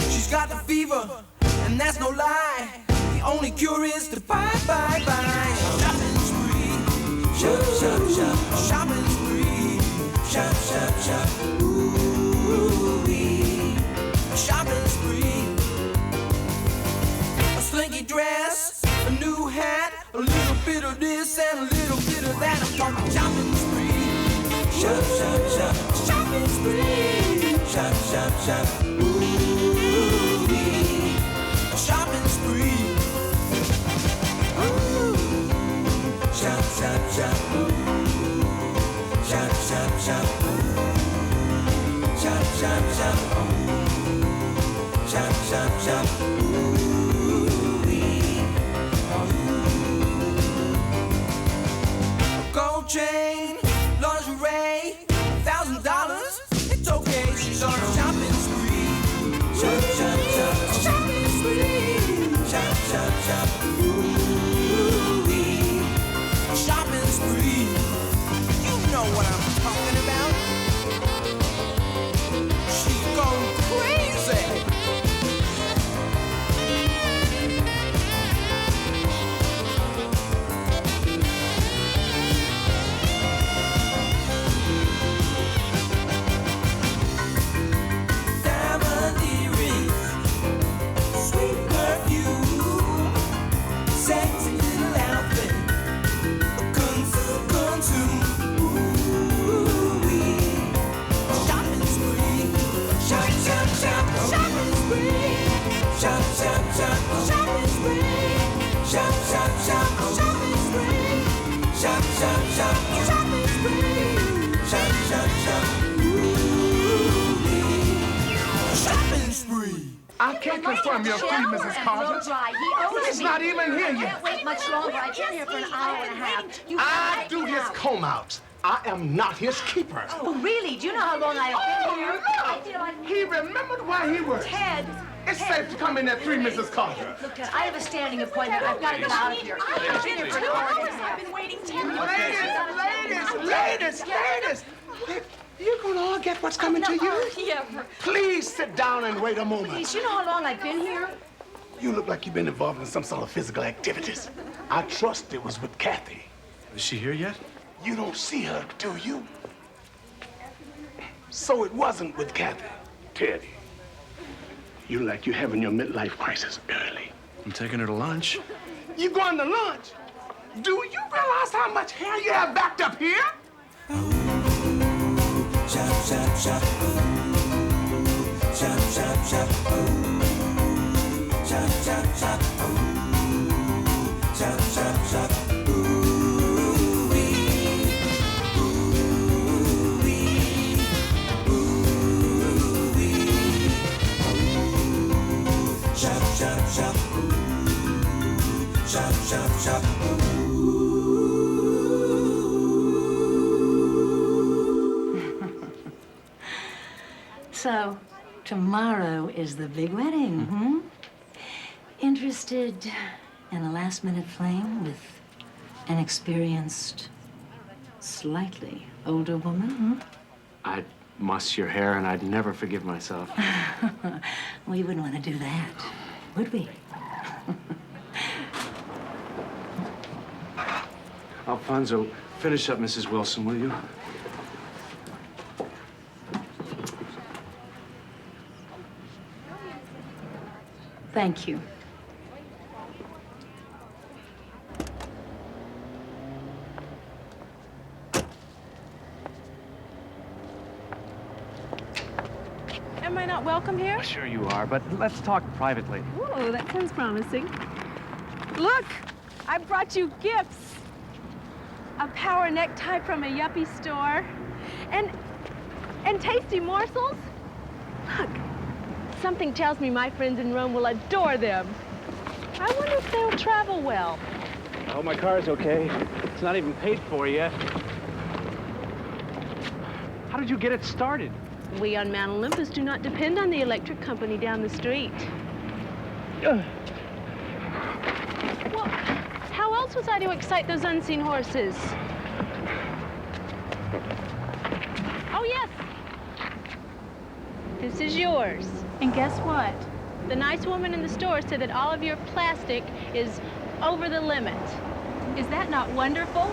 She's got the fever, and that's no lie. The only cure is to buy. Shopping spree. Shop, shop, shop. Shopping spree. Shop, shop, shop. Shopping spree. A slinky dress, a new hat, a little bit of this and a little bit of that. I'm talking shopping spree. Shop, shop, shop. Shopping spree. Shop, shop, shop. Ooh-wee. A shopping spree. Ooh. Shop, shop, shop. Ooh. shop, shop. Shop, shop, shop. Shop, shop, shop. Ooh-wee. Gold chain, lingerie, $1,000. It's okay, she's on a shopping spree. Shop, shop, shop. Shopping spree. Shop, shop, shop. Ooh-wee. Shopping spree. You know what I'm talking about. She's gone crazy. Diamond earrings, sweet perfume, sexy little outfit, consume. Ooh-wee. Shopping spree. Shop, shop, shop. Shopping spree. Shop, shop, shop. Shopping spree. Shop, shop, shop. Shopping spree. Shop, shop, shop. Shopping spree. Shop, shop, shop. Ooh-wee. Shopping spree. I can't confirm your fee, Mrs. Carter. He's not even here yet. Can't wait much longer. I've been here for an hour and a half. I do his comb outs. I am not his keeper. Oh, really? Do you know how long I have been here? Look. He remembered why he works. Ted. It's safe to come in at 3, Mrs. Carter. Look, Ted, I have a standing appointment. I've got to get out of here. I've been here for 2 hours. I've been waiting 10 minutes. Ladies. You're gonna all get what's coming to you. Yeah. Please sit down and wait a moment. Please, you know how long I've been here? You look like you've been involved in some sort of physical activities. I trust it was with Kathy. Is she here yet? You don't see her, do you? So it wasn't with Kathy. Teddy, you look like you're having your midlife crisis early. I'm taking her to lunch. You going to lunch? Do you realize how much hair you have backed up here? Shop, shop, shop. Shop, shop, shop. Shop, shop, shop. Shop, shop, shop. Ooh-wee. Ooh-wee. Ooh-wee. Shop, shop, shop. Shop, shop, shop. So, tomorrow is the big wedding, hmm? Interested in a last-minute fling with an experienced, slightly older woman, hmm? I'd muss your hair and I'd never forgive myself. We wouldn't want to do that, would we? Alfonso, finish up Mrs. Wilson, will you? Thank you. Am I not welcome here? Sure you are, but let's talk privately. Ooh, that sounds promising. Look, I brought you gifts. A power necktie from a yuppie store. And tasty morsels. Look, something tells me my friends in Rome will adore them. I wonder if they'll travel well. I hope my car's okay. It's not even paid for yet. How did you get it started? We on Mount Olympus do not depend on the electric company down the street. Well, how else was I to excite those unseen horses? Oh, yes. This is yours. And guess what? The nice woman in the store said that all of your plastic is over the limit. Is that not wonderful?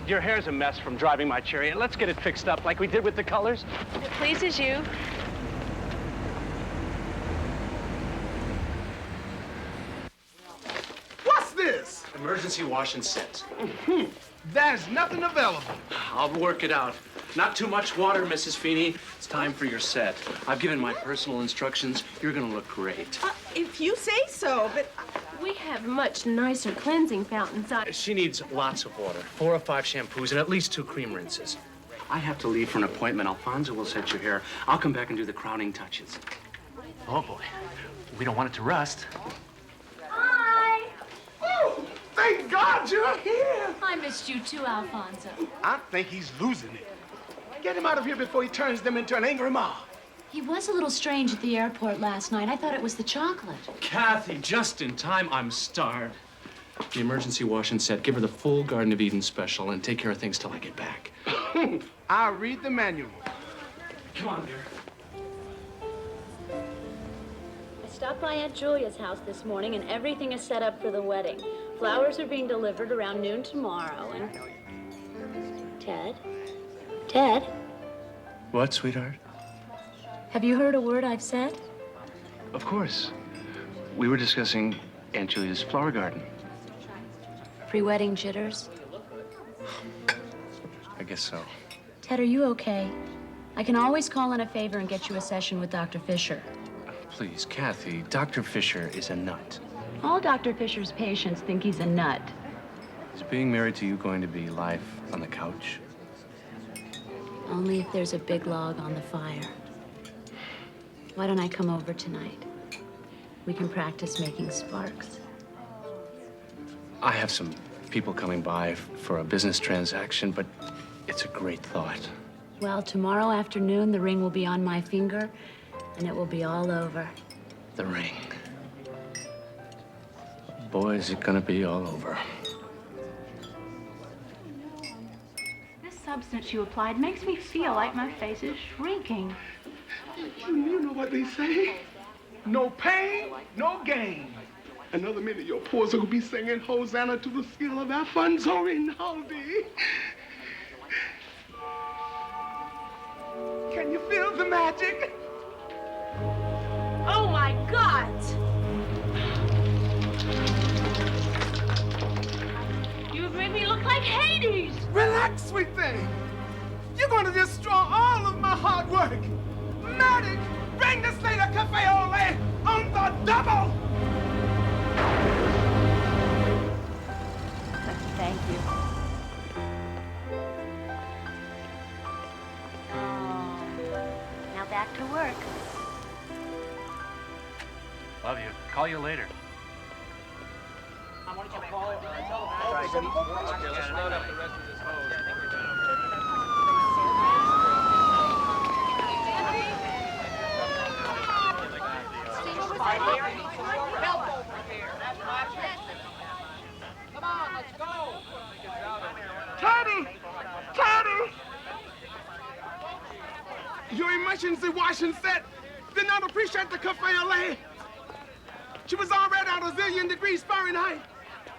Your hair's a mess from driving my Chariot. Let's get it fixed up like we did with the colors. It pleases you. What's this? Emergency wash and set. There's nothing available. I'll work it out. Not too much water, Mrs. Feeney. It's time for your set. I've given my personal instructions. You're gonna look great. If you say so, but We have much nicer cleansing fountains. She needs lots of water, 4 or 5 shampoos, and at least 2 cream rinses. I have to leave for an appointment. Alfonso will set your hair. I'll come back and do the crowning touches. Oh, boy. We don't want it to rust. Hi! Oh, thank God you're here. I missed you too, Alfonso. I think he's losing it. Get him out of here before he turns them into an angry mob. He was a little strange at the airport last night. I thought it was the chocolate. Kathy, just in time. I'm starved. The emergency wash and set. Give her the full Garden of Eden special and take care of things till I get back. I'll read the manual. Come on, dear. I stopped by Aunt Julia's house this morning, and everything is set up for the wedding. Flowers are being delivered around noon tomorrow, and... Ted? What, sweetheart? Have you heard a word I've said? Of course. We were discussing Aunt Julia's flower garden. Pre-wedding jitters? I guess so. Ted, are you okay? I can always call in a favor and get you a session with Dr. Fisher. Please, Kathy, Dr. Fisher is a nut. All Dr. Fisher's patients think he's a nut. Is being married to you going to be life on the couch? Only if there's a big log on the fire. Why don't I come over tonight? We can practice making sparks. I have some people coming by for a business transaction, but it's a great thought. Well, tomorrow afternoon, the ring will be on my finger, and it will be all over. The ring. Boy, is it gonna be all over. This substance you applied makes me feel like my face is shrinking. You know what they say? No pain, no gain. Another minute, your pores will be singing Hosanna to the skill of Alfonso Rinaldi. Can you feel the magic? Oh, my God! You've made me look like Hades! Relax, sweet thing. You're going to destroy all of my hard work. Medic, bring the Slater Cafe Ole on the double! Thank you. Now back to work. Love you. Call you later. Come on, let's go. Teddy! Your emergency washing set did not appreciate the Cafe LA. She was already at 1,000,000 degrees Fahrenheit.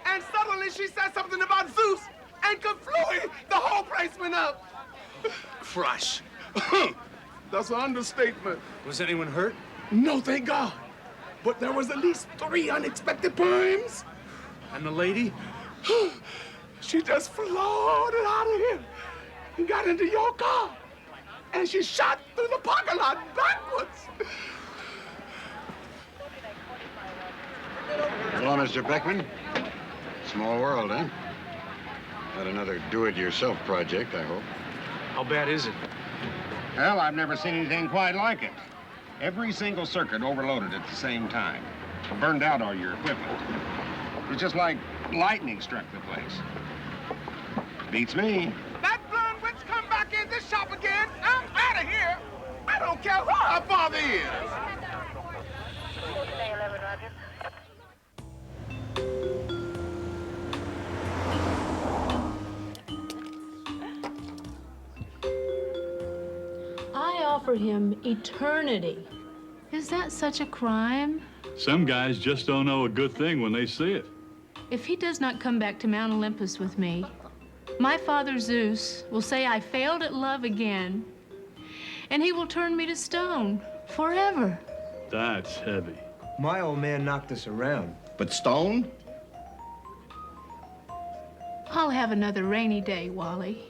And suddenly she said something about Zeus, and kaflooey, the whole place went up. Crush. That's an understatement. Was anyone hurt? No, thank God. But there was at least 3 unexpected times. And the lady? She just floated out of here and got into your car. And she shot through the parking lot backwards. Hello, Mr. Beckman. Small world, eh? Not another do-it-yourself project, I hope. How bad is it? Well, I've never seen anything quite like it. Every single circuit overloaded at the same time. Burned out all your equipment. It's just like lightning struck the place. Beats me. That blonde witch come back in this shop again. I'm out of here. I don't care who her father is. I offer him eternity. Is that such a crime? Some guys just don't know a good thing when they see it. If he does not come back to Mount Olympus with me, my father Zeus will say I failed at love again, and he will turn me to stone forever. That's heavy. My old man knocked us around. But stone? I'll have another rainy day, Wally.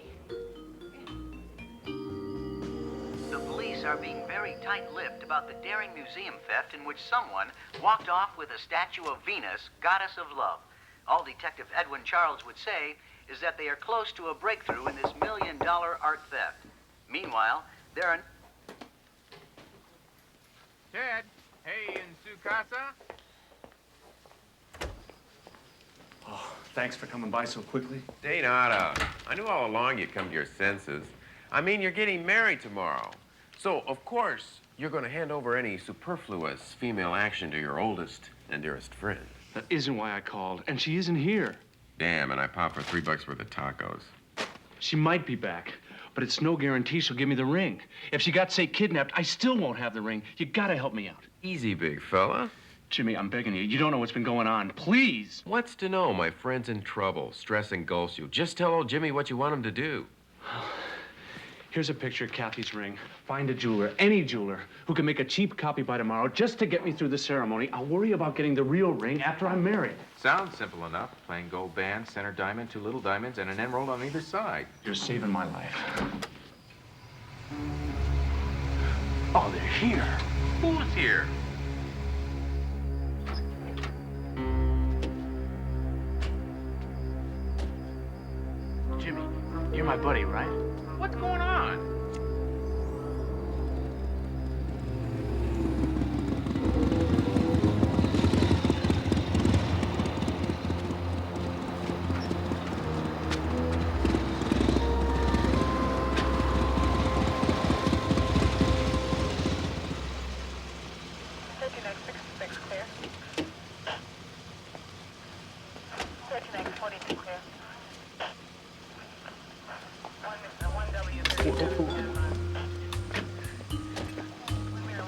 The police are being very tight-lipped about the daring museum theft in which someone walked off with a statue of Venus, goddess of love. All Detective Edwin Charles would say is that they are close to a breakthrough in this million-dollar art theft. Meanwhile, there are... Ted, hey, in su casa? Oh, thanks for coming by so quickly. De nada. I knew all along you'd come to your senses. I mean, you're getting married tomorrow. So, of course, you're going to hand over any superfluous female action to your oldest and dearest friend. That isn't why I called, and she isn't here. Damn, and I popped for $3 worth of tacos. She might be back, but it's no guarantee she'll give me the ring. If she got, say, kidnapped, I still won't have the ring. You gotta help me out. Easy, big fella. Jimmy, I'm begging you. You don't know what's been going on. Please. What's to know? My friend's in trouble. Stress engulfs you. Just tell old Jimmy what you want him to do. Here's a picture of Kathy's ring. Find a jeweler, any jeweler, who can make a cheap copy by tomorrow just to get me through the ceremony. I'll worry about getting the real ring after I'm married. Sounds simple enough. Plain gold band, center diamond, 2 little diamonds, and an emerald on either side. You're saving my life. Oh, they're here. Who's here? Jimmy, you're my buddy, right? What's going on?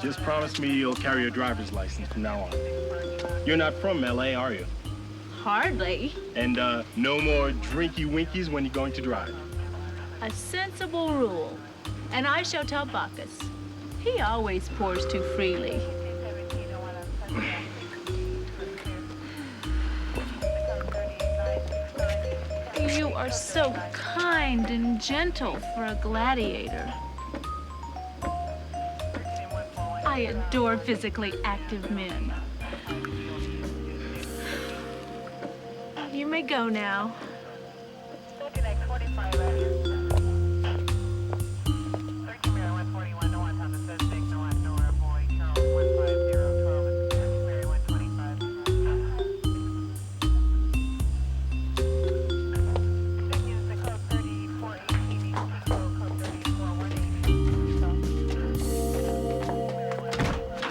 Just promise me you'll carry your driver's license from now on. You're not from L.A., are you? Hardly. And no more drinky-winkies when you're going to drive. A sensible rule. And I shall tell Bacchus. He always pours too freely. You are so kind and gentle for a gladiator. I adore physically active men. You may go now.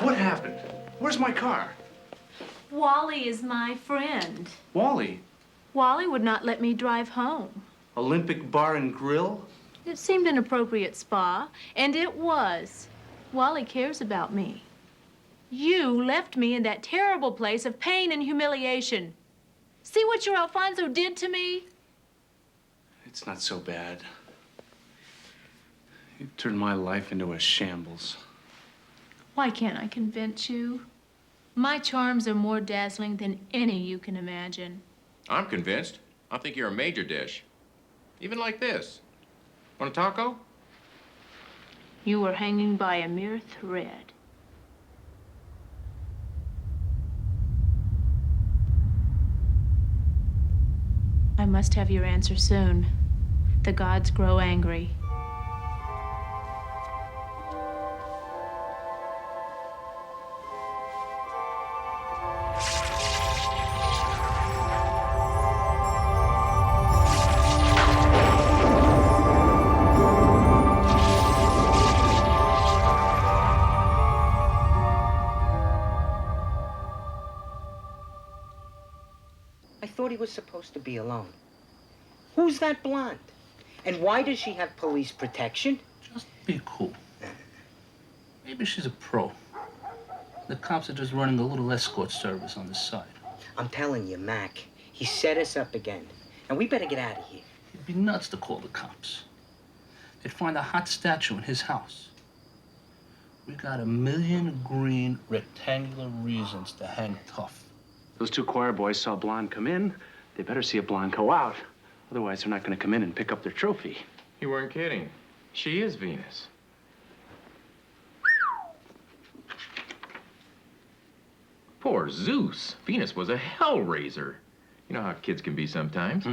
What happened? Where's my car? Wally is my friend. Wally? Wally would not let me drive home. Olympic Bar and Grill? It seemed an appropriate spa, and it was. Wally cares about me. You left me in that terrible place of pain and humiliation. See what your Alfonso did to me? It's not so bad. You turned my life into a shambles. Why can't I convince you? My charms are more dazzling than any you can imagine. I'm convinced. I think you're a major dish. Even like this. Want a taco? You were hanging by a mere thread. I must have your answer soon. The gods grow angry. I thought he was supposed to be alone. Who's that blonde? And why does she have police protection? Just be cool. Maybe she's a pro. The cops are just running a little escort service on the side. I'm telling you, Mac, he set us up again. And we better get out of here. It'd be nuts to call the cops. They'd find a hot statue in his house. We got 1,000,000 green rectangular reasons to hang tough. Those 2 choir boys saw a blonde come in. They better see a blonde go out. Otherwise, they're not going to come in and pick up their trophy. You weren't kidding. She is Venus. Poor Zeus. Venus was a hellraiser. You know how kids can be sometimes.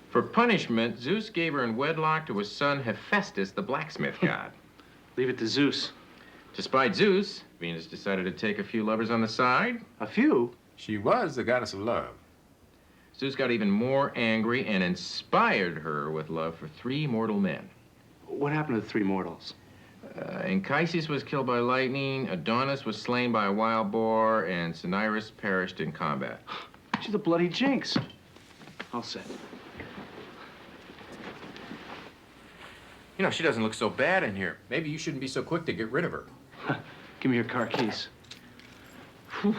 For punishment, Zeus gave her in wedlock to his son Hephaestus, the blacksmith god. Leave it to Zeus. To spite Zeus, Venus decided to take a few lovers on the side. A few? She was the goddess of love. Zeus got even more angry and inspired her with love for 3 mortal men. What happened to the 3 mortals? Anchises was killed by lightning, Adonis was slain by a wild boar, and Cinyras perished in combat. She's a bloody jinx. All set. You know, she doesn't look so bad in here. Maybe you shouldn't be so quick to get rid of her. Give me your car keys. Whew.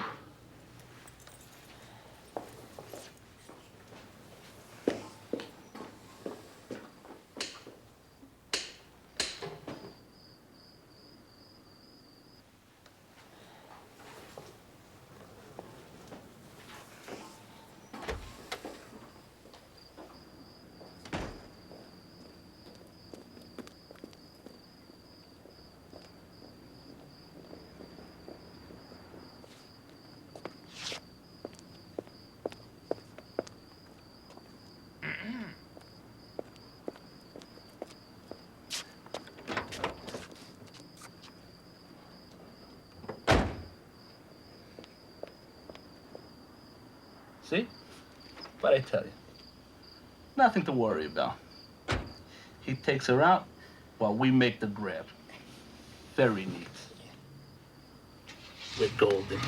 See? But I tell you, nothing to worry about. He takes her out while we make the grab. Very neat. We're golden.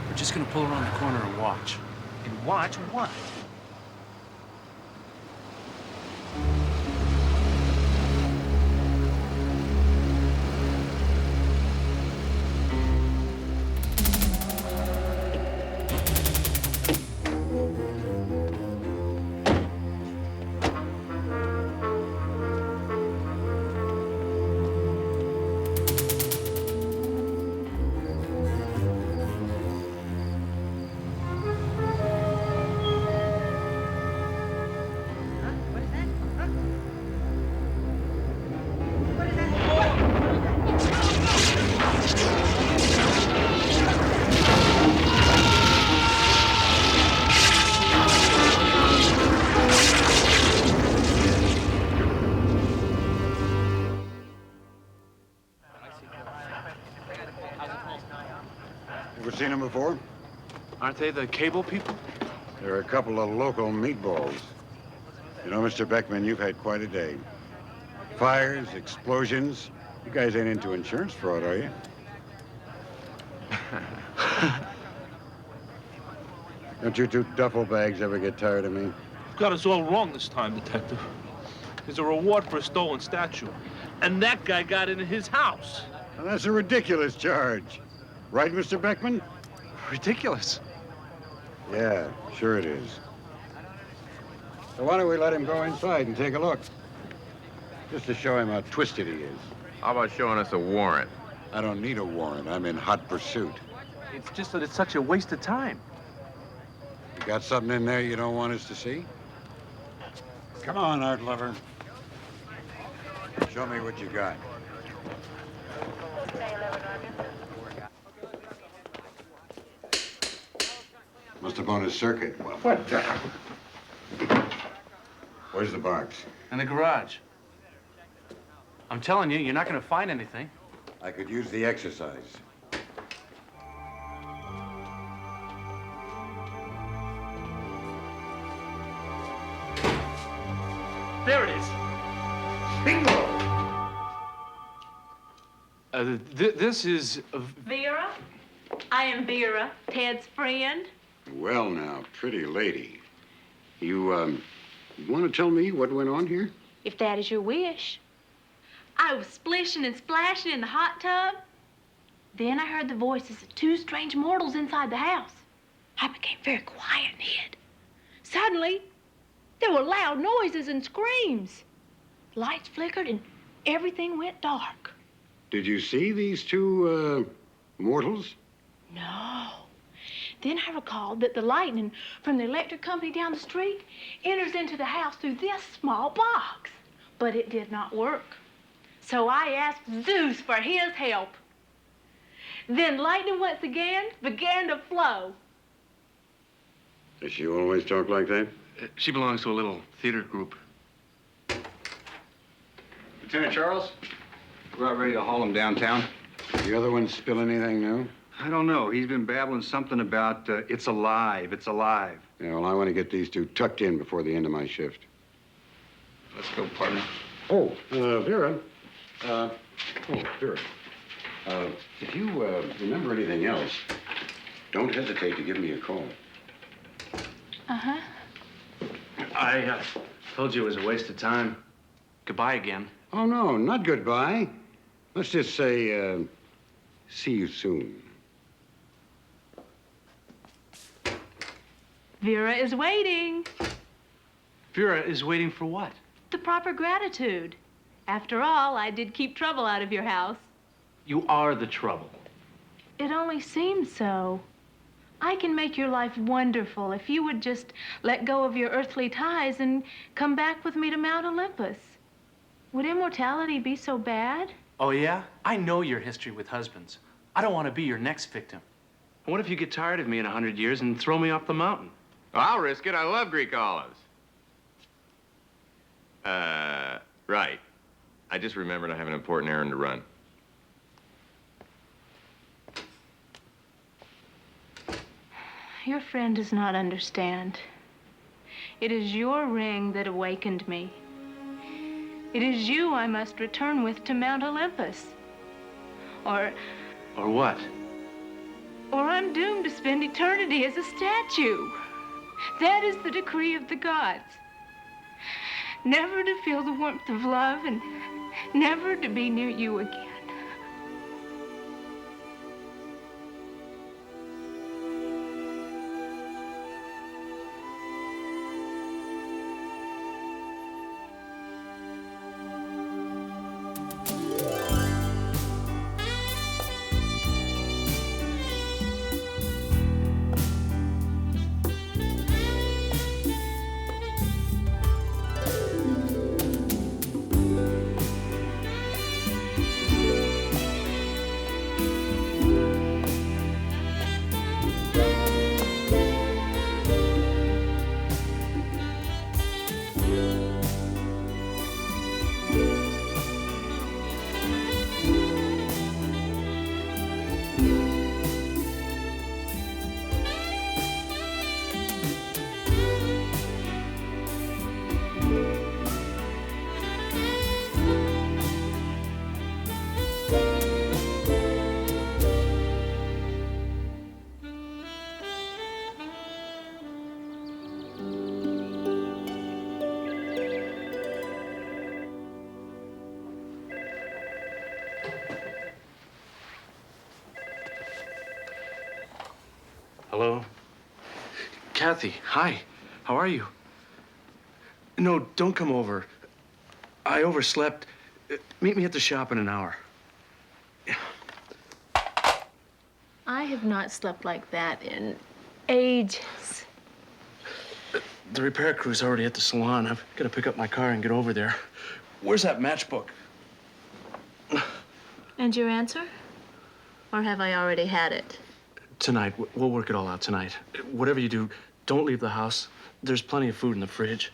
We're just gonna pull around the corner and watch. And watch what? Ever seen them before? Aren't they the cable people? They're a couple of local meatballs. You know, Mr. Beckman, you've had quite a day. Fires, explosions. You guys ain't into insurance fraud, are you? Don't you 2 duffel bags ever get tired of me? You got us all wrong this time, Detective. There's a reward for a stolen statue. And that guy got into his house. Now, that's a ridiculous charge. Right, Mr. Beckman? Ridiculous. Yeah, sure it is. So why don't we let him go inside and take a look? Just to show him how twisted he is. How about showing us a warrant? I don't need a warrant. I'm in hot pursuit. It's just that it's such a waste of time. You got something in there you don't want us to see? Come on, art lover. Show me what you got. Must have blown his circuit. What the? Where's the box? In the garage. I'm telling you, you're not going to find anything. I could use the exercise. There it is. Bingo! This is... Vera? I am Vera, Ted's friend. Well, now, pretty lady. You want to tell me what went on here? If that is your wish. I was splishing and splashing in the hot tub. Then I heard the voices of 2 strange mortals inside the house. I became very quiet and hid. Suddenly, there were loud noises and screams. Lights flickered and everything went dark. Did you see these 2 mortals? No. Then I recalled that the lightning from the electric company down the street enters into the house through this small box. But it did not work. So I asked Zeus for his help. Then lightning once again began to flow. Does she always talk like that? She belongs to a little theater group. Lieutenant Charles, we're about ready to haul him downtown. The other one spill anything new? I don't know. He's been babbling something about it's alive, it's alive. Yeah, well, I want to get these two tucked in before the end of my shift. Let's go, partner. Oh, Vera. Vera. If you remember anything else, don't hesitate to give me a call. Uh-huh. I told you it was a waste of time. Goodbye again. Oh, no, not goodbye. Let's just say, see you soon. Vera is waiting. Vera is waiting for what? The proper gratitude. After all, I did keep trouble out of your house. You are the trouble. It only seems so. I can make your life wonderful if you would just let go of your earthly ties and come back with me to Mount Olympus. Would immortality be so bad? Oh, yeah? I know your history with husbands. I don't want to be your next victim. What if you get tired of me in 100 years and throw me off the mountain? I'll risk it. I love Greek olives. Right. I just remembered I have an important errand to run. Your friend does not understand. It is your ring that awakened me. It is you I must return with to Mount Olympus. Or what? Or I'm doomed to spend eternity as a statue. That is the decree of the gods. Never to feel the warmth of love and never to be near you again. Hello? Kathy, hi. How are you? No, don't come over. I overslept. Meet me at the shop in an hour. I have not slept like that in ages. The repair crew's already at the salon. I've got to pick up my car and get over there. Where's that matchbook? And your answer? Or have I already had it? Tonight. We'll work it all out tonight. Whatever you do, don't leave the house. There's plenty of food in the fridge.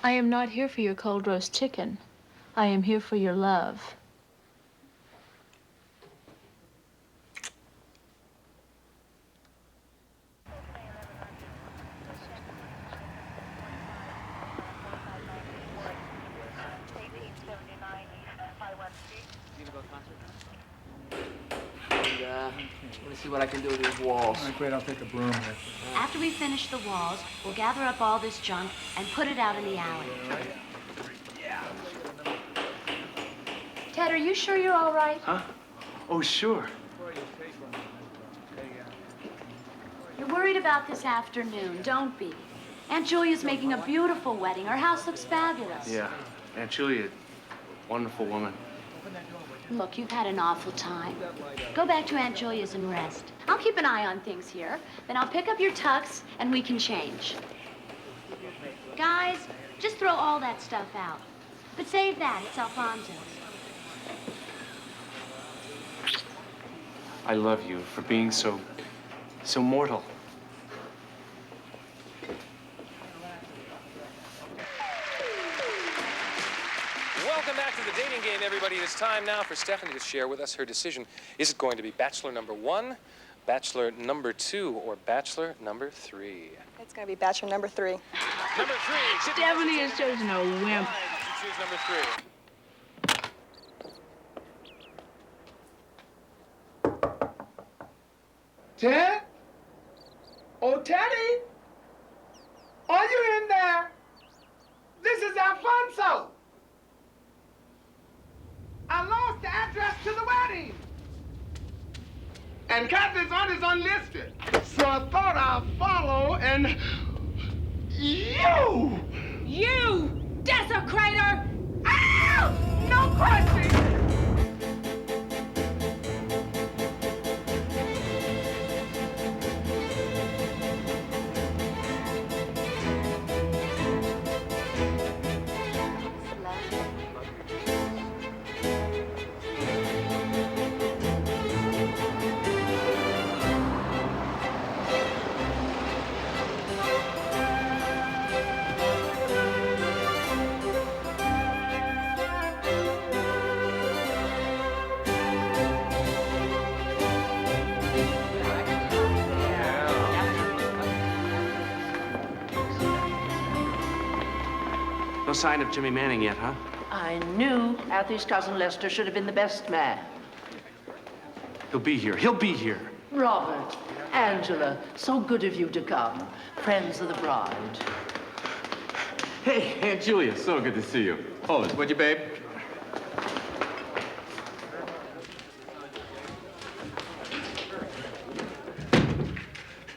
I am not here for your cold roast chicken. I am here for your love. Let me see what I can do with these walls. All right, great. I'll take a broom here. After we finish the walls, we'll gather up all this junk and put it out in the alley. Ted, are you sure you're all right? Huh? Oh, sure. You're worried about this afternoon. Don't be. Aunt Julia's making a beautiful wedding. Her house looks fabulous. Yeah. Aunt Julia, wonderful woman. Look, you've had an awful time. Go back to Aunt Julia's and rest. I'll keep an eye on things here. Then I'll pick up your tux and we can change. Guys, just throw all that stuff out. But save that. It's Alfonso's. I love you for being so mortal. Welcome back to the dating game, everybody. It is time now for Stephanie to share with us her decision. Is it going to be bachelor number 1, bachelor number 2, or bachelor number 3? It's going to be bachelor number 3. Number 3. Stephanie has chosen a wimp. You choose number 3. Ted? Oh, Teddy? Are you in there? This is Alfonso. I lost the address to the wedding. And Kathy's aunt is unlisted. So I thought I'd follow and... You! You, desecrator! Ow! No question! No sign of Jimmy Manning yet, huh? I knew Althie's cousin Lester should have been the best man. He'll be here. He'll be here. Robert, Angela, so good of you to come. Friends of the bride. Hey, Aunt Julia, so good to see you. Oh, would you, babe?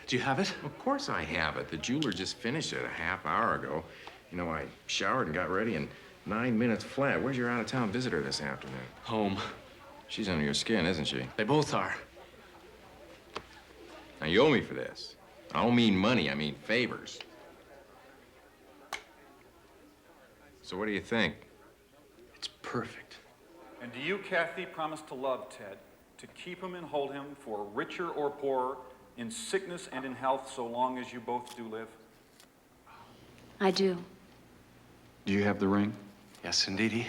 Do you have it? Of course I have it. The jeweler just finished it a half hour ago. You know, I showered and got ready in 9 minutes flat. Where's your out-of-town visitor this afternoon? Home. She's under your skin, isn't she? They both are. Now, you owe me for this. I don't mean money, I mean favors. So what do you think? It's perfect. And do you, Kathy, promise to love Ted, to keep him and hold him for richer or poorer, in sickness and in health, so long as you both do live? I do. Do you have the ring? Yes, indeedy.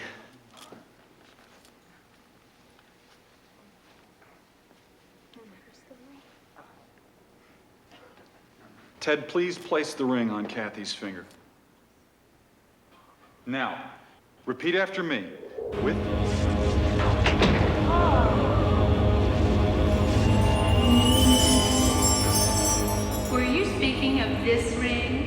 Ted, please place the ring on Kathy's finger. Now, repeat after me. With... Were you speaking of this ring?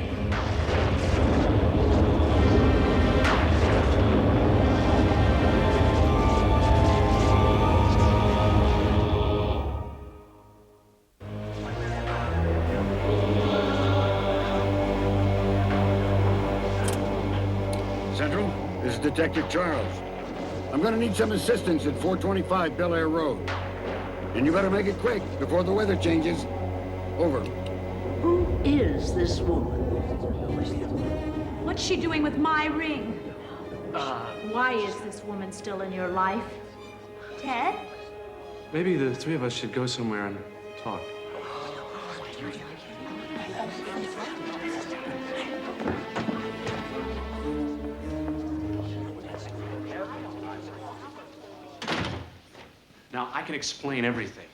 Central, this is Detective Charles. I'm gonna need some assistance at 425 Bel Air Road. And you better make it quick before the weather changes. Over. Who is this woman? What's she doing with my ring? Why is this woman still in your life? Ted? Maybe the three of us should go somewhere and talk. Now, I can explain everything.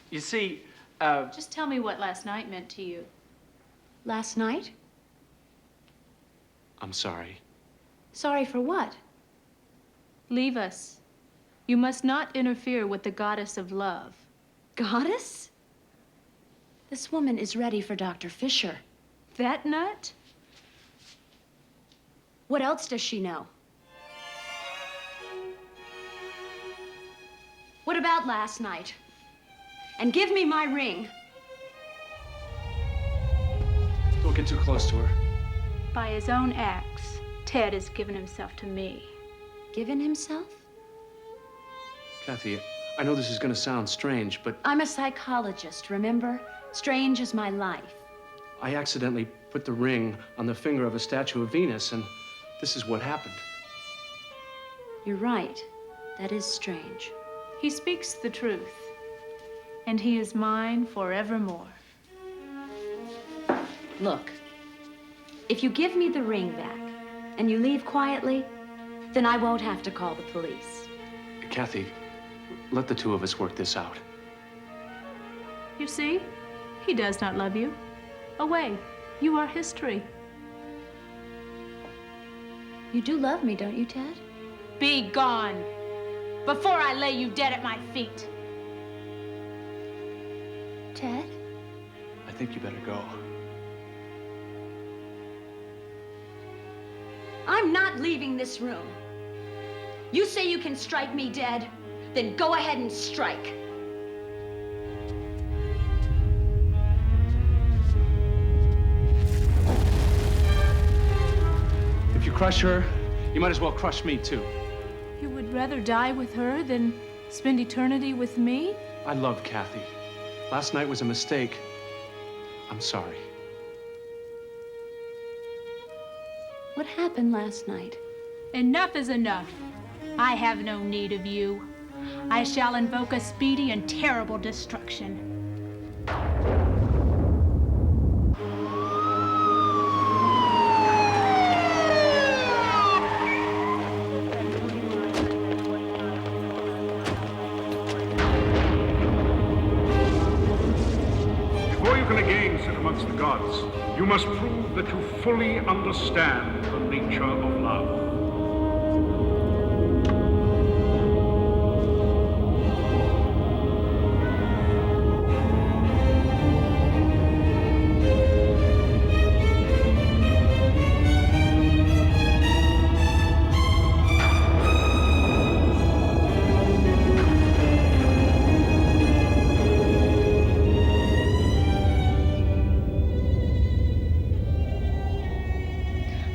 You see, Just tell me what last night meant to you. Last night? I'm sorry. Sorry for what? Leave us. You must not interfere with the goddess of love. Goddess? This woman is ready for Dr. Fisher. That nut? What else does she know? What about last night? And give me my ring. Don't get too close to her. By his own acts, Ted has given himself to me. Given himself? Kathy, I know this is going to sound strange, but I'm a psychologist, remember? Strange is my life. I accidentally put the ring on the finger of a statue of Venus, and this is what happened. You're right. That is strange. He speaks the truth. and he is mine forevermore. Look, if you give me the ring back and you leave quietly, then I won't have to call the police. Kathy, let the two of us work this out. You see, he does not love you. Away, you are history. You do love me, don't you, Ted? Be gone, before I lay you dead at my feet. Ted? I think you better go. I'm not leaving this room. You say you can strike me dead, then go ahead and strike. If you crush her, you might as well crush me too. You would rather die with her than spend eternity with me? I love Kathy. Last night was a mistake. I'm sorry. What happened last night? Enough is enough. I have no need of you. I shall invoke a speedy and terrible destruction. Before you can again sit amongst the gods, you must prove that you fully understand the nature of love.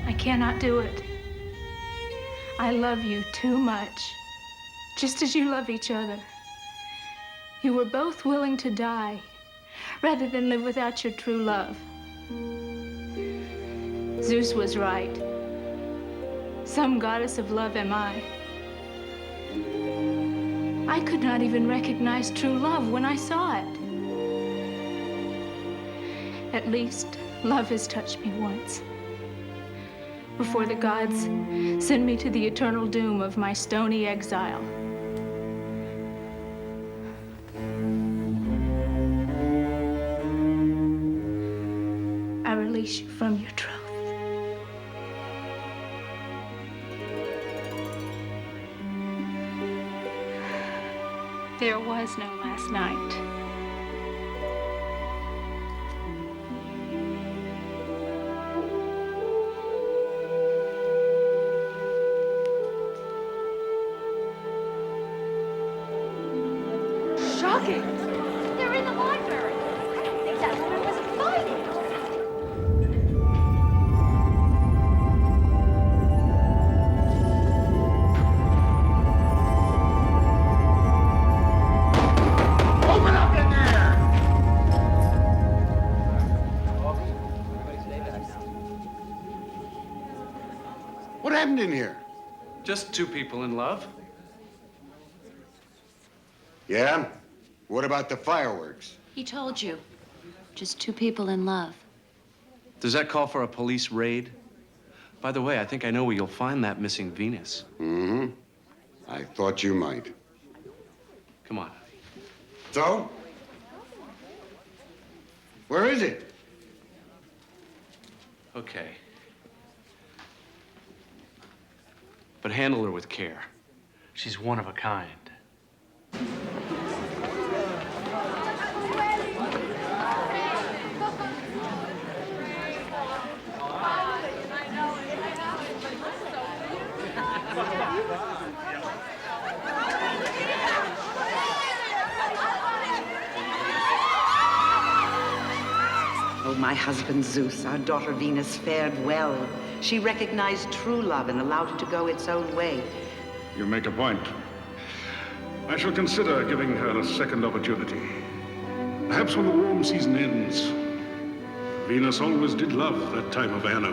I cannot do it. I love you too much, just as you love each other. You were both willing to die rather than live without your true love. Zeus was right. Some goddess of love am I. I could not even recognize true love when I saw it. At least, love has touched me once. Before the gods send me to the eternal doom of my stony exile. I release you from your troth. There was no last night. Shocking! They're in the library. I don't think that woman was fighting. Open up in there! What happened in here? Just two people in love. Yeah? What about the fireworks? He told you. Just two people in love. Does that call for a police raid? By the way, I think I know where you'll find that missing Venus. Mm-hmm. I thought you might. Come on. So? Where is it? Okay. But handle her with care. She's one of a kind. Oh, my husband Zeus, our daughter Venus fared well. She recognized true love and allowed it to go its own way. You make a point. I shall consider giving her a second opportunity. Perhaps when the warm season ends. Venus always did love that time of anno.